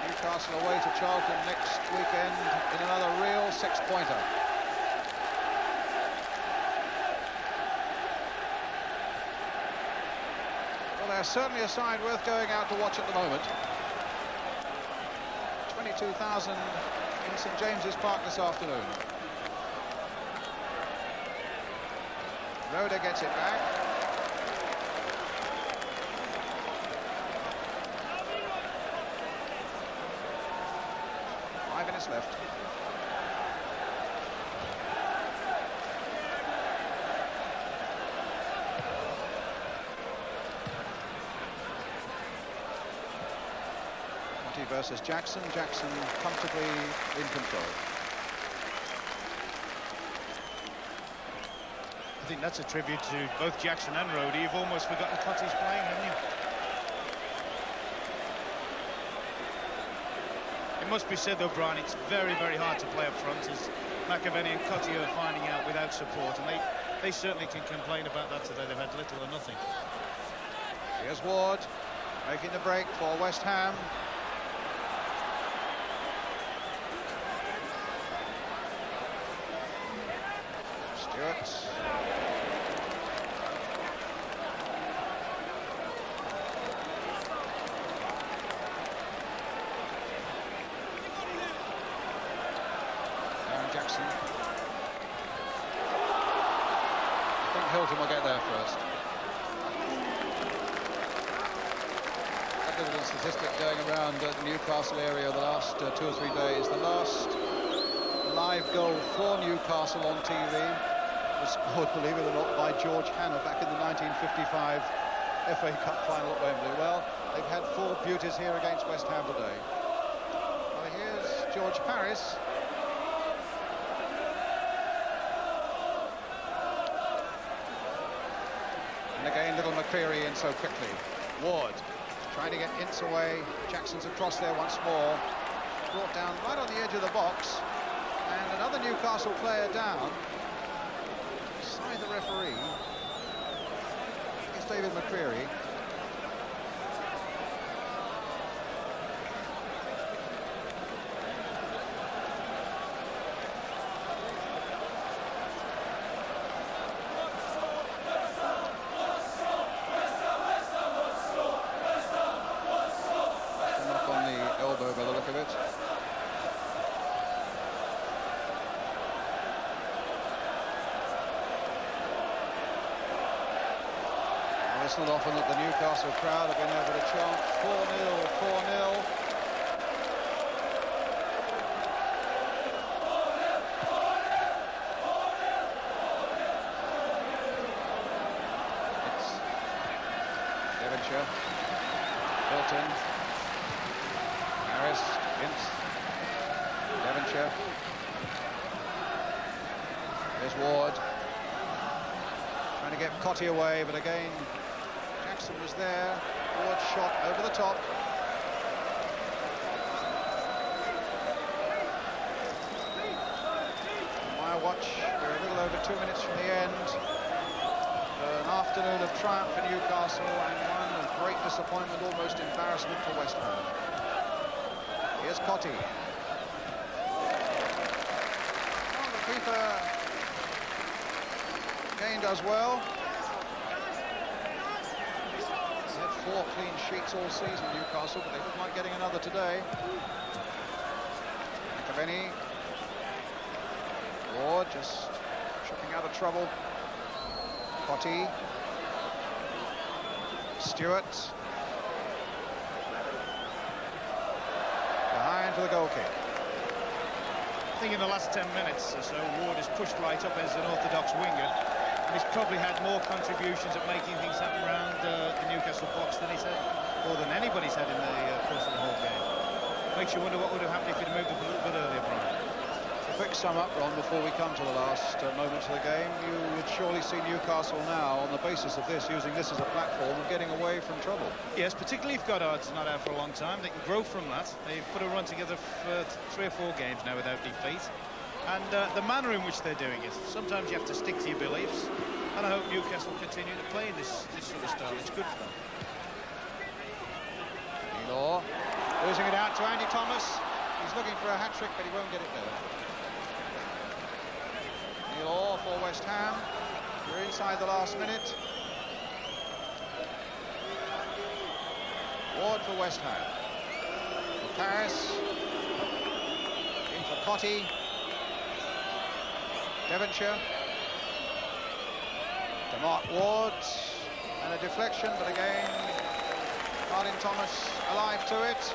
Newcastle away to Charlton next weekend in another real six-pointer. Well, they're certainly a side worth going out to watch at the moment. 22,000 in St James's Park this afternoon. Roeder gets it back. Left. Conte versus Jackson. Jackson comfortably in control. I think that's a tribute to both Jackson and Roeder. You've almost forgotten Conte's playing, haven't you? It must be said, though, Brian, it's very, very hard to play up front, as McAvenny and Cotty are finding out without support, and they certainly can complain about that today. They've had little or nothing. Here's Ward making the break for West Ham. Stewart. Jackson. I think Hilton will get there first. I've got a statistic going around the Newcastle area the last 2 or 3 days. The last live goal for Newcastle on TV was scored, believe it or not, by George Hannah back in the 1955 FA Cup final at Wembley. Well, they've had 4 beauties here against West Ham today. Well, here's George Paris. And again, little McCreary in so quickly. Ward trying to get Ince away. Jackson's across there once more. Brought down right on the edge of the box. And another Newcastle player down. Beside the referee. It's David McCreary. It's not often that the Newcastle crowd have been able to chant 4-0, 4-0. It's Devonshire, Hilton, Harris, Ince, Devonshire. There's Ward. Trying to get Cotty away, but again, Jackson was there. Ward shot over the top. My watch, we're a little over 2 minutes from the end. An afternoon of triumph for Newcastle and one of great disappointment, almost embarrassment for West Ham. Here's Cotty. Well, the keeper again does well. 4 clean sheets all season, Newcastle, but they look like getting another today. McAvenny. Ward just chipping out of trouble. Cotty. Stewart. for the goal kick. I think in the last 10 minutes or so, Ward has pushed right up as an orthodox winger. And he's probably had more contributions at making things happen around the Newcastle box than he's had, or than anybody's had in the course of the whole game. Makes you wonder what would have happened if he'd moved up a little bit earlier, Brian. A quick sum up, Ron, before we come to the last moments of the game. You would surely see Newcastle now, on the basis of this, using this as a platform of getting away from trouble. Yes, particularly if Goddard's not out for a long time. They can grow from that. They've put a run together for 3 or 4 games now without defeat. And the manner in which they're doing it, sometimes you have to stick to your beliefs. And I hope Newcastle continue to play in this sort of style. It's good for them. Law losing it out to Andy Thomas. He's looking for a hat-trick, but he won't get it there. Law for West Ham. We're inside the last minute. Ward for West Ham. For Paris. In for Cotty. Devonshire. To Mark Ward. And a deflection, but again, Martin Thomas alive to it.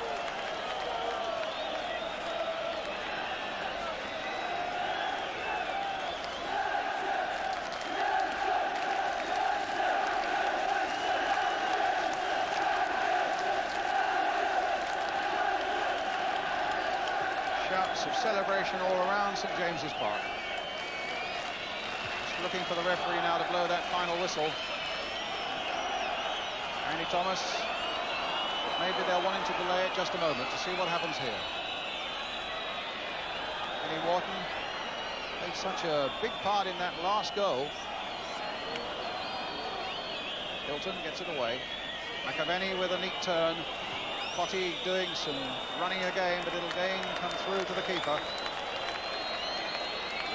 Shouts of celebration all around St James's Park. Just looking for the referee now to blow that final whistle. Andy Thomas. Maybe they're wanting to delay it just a moment to see what happens here. Kenny Wharton played such a big part in that last goal. Hilton gets it away. McAvenny with a neat turn. Cotty doing some running again, but it'll again come through to the keeper.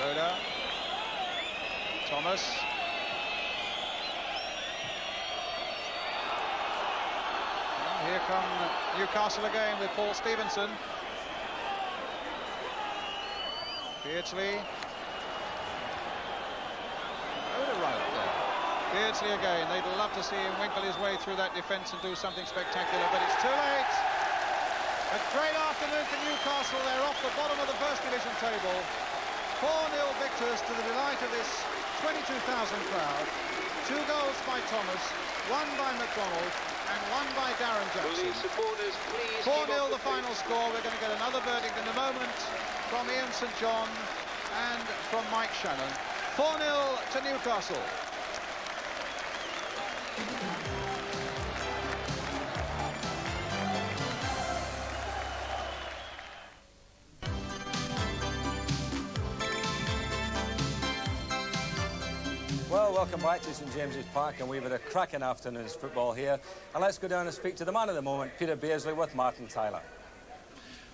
Rhoda. Thomas. And here come Newcastle again with Paul Stevenson. Beardsley. Rhoda right up there. Beardsley again. They'd love to see him winkle his way through that defence and do something spectacular, but it's too late. A great afternoon for Newcastle. They're off the bottom of the First Division table. 4-0 victors to the delight of this 22,000 crowd. 2 goals by Thomas, 1 by McDonald, and 1 by Darren Jackson. 4-0 the final score. We're going to get another verdict in a moment from Ian St John and from Mike Shannon. 4-0 to Newcastle. Well, welcome back to St James's Park, and we've had a cracking afternoon's football here. And let's go down and speak to the man of the moment, Peter Beardsley, with Martin Tyler.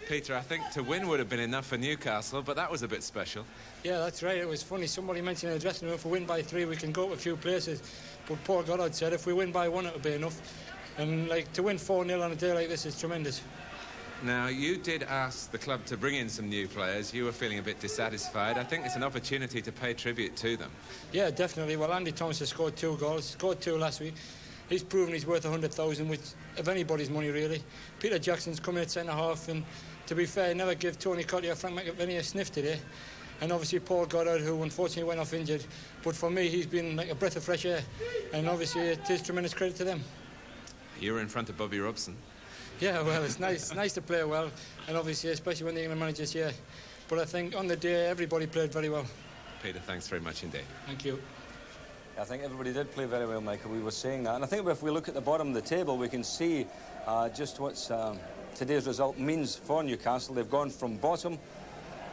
Peter, I think to win would have been enough for Newcastle, but that was a bit special. Yeah, that's right. It was funny. Somebody mentioned in the dressing room, if we win by 3, we can go to a few places. But Paul Goddard said if we win by 1, it'll be enough. And, like, to win 4-0 on a day like this is tremendous. Now, you did ask the club to bring in some new players. You were feeling a bit dissatisfied. I think it's an opportunity to pay tribute to them. Yeah, definitely. Well, Andy Thomas has scored 2 goals. Scored 2 last week. He's proven he's worth 100,000, which of anybody's money, really. Peter Jackson's come in at centre-half, and to be fair, never give Tony Cotty or Frank McAvenny a sniff today. And obviously Paul Goddard, who unfortunately went off injured. But for me, he's been like a breath of fresh air. And obviously it is tremendous credit to them. You were in front of Bobby Robson. Yeah, well, it's nice to play well, and obviously, especially when the England manager's here. But I think on the day, everybody played very well. Peter, thanks very much indeed. Thank you. I think everybody did play very well, Michael. We were saying that. And I think if we look at the bottom of the table, we can see just what today's result means for Newcastle. They've gone from bottom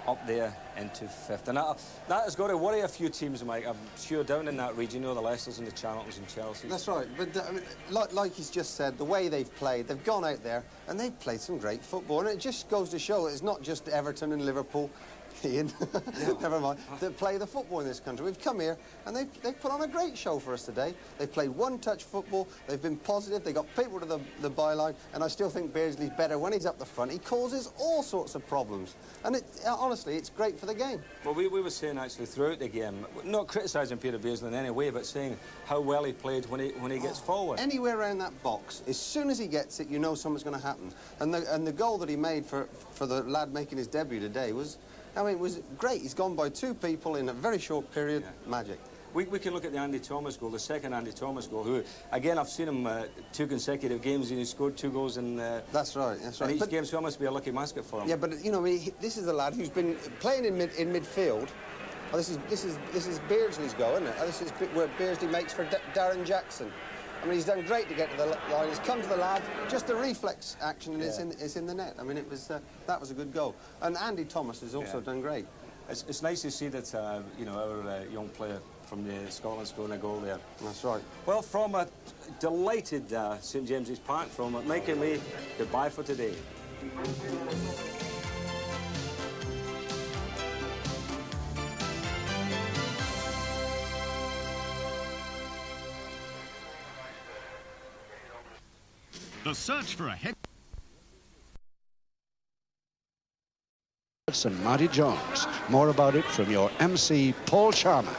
up there into 5th. And that has got to worry a few teams, Mike. I'm sure down in that region, you know, the Leicesters and the Charltons and Chelsea. That's right. But I mean, like he's just said, the way they've played, they've gone out there and they've played some great football. And it just goes to show it's not just Everton and Liverpool. Ian, never mind, that play the football in this country. We've come here and they've put on a great show for us today. They've played one-touch football, they've been positive, they got people to the byline, and I still think Beardsley's better when he's up the front. He causes all sorts of problems, and honestly, it's great for the game. Well, we were saying actually throughout the game, not criticising Peter Beardsley in any way, but saying how well he played when he gets forward. Anywhere around that box, as soon as he gets it, you know something's going to happen. And the goal that he made for the lad making his debut today was, I mean, it was great. He's gone by 2 people in a very short period. Yeah. Magic. We can look at the Andy Thomas goal, the second Andy Thomas goal, who, again, I've seen him 2 consecutive games and he scored 2 goals in... That's right, that's right. In each game, so it must be a lucky basket for him. Yeah, but, you know, this is a lad who's been playing in midfield. Oh, this is Beardsley's goal, isn't it? This is where Beardsley makes for Darren Jackson. I mean, he's done great to get to the line. He's come to the lad, just a reflex action, and it's in the net. I mean, that was a good goal. And Andy Thomas has also done great. It's nice to see that, you know, our young player from the Scotland scoring a goal there. That's right. Well, from a delighted St James's Park, from Mike and me, goodbye for today. The search for a head... And Marty Jones. More about it from your MC, Paul Sharma.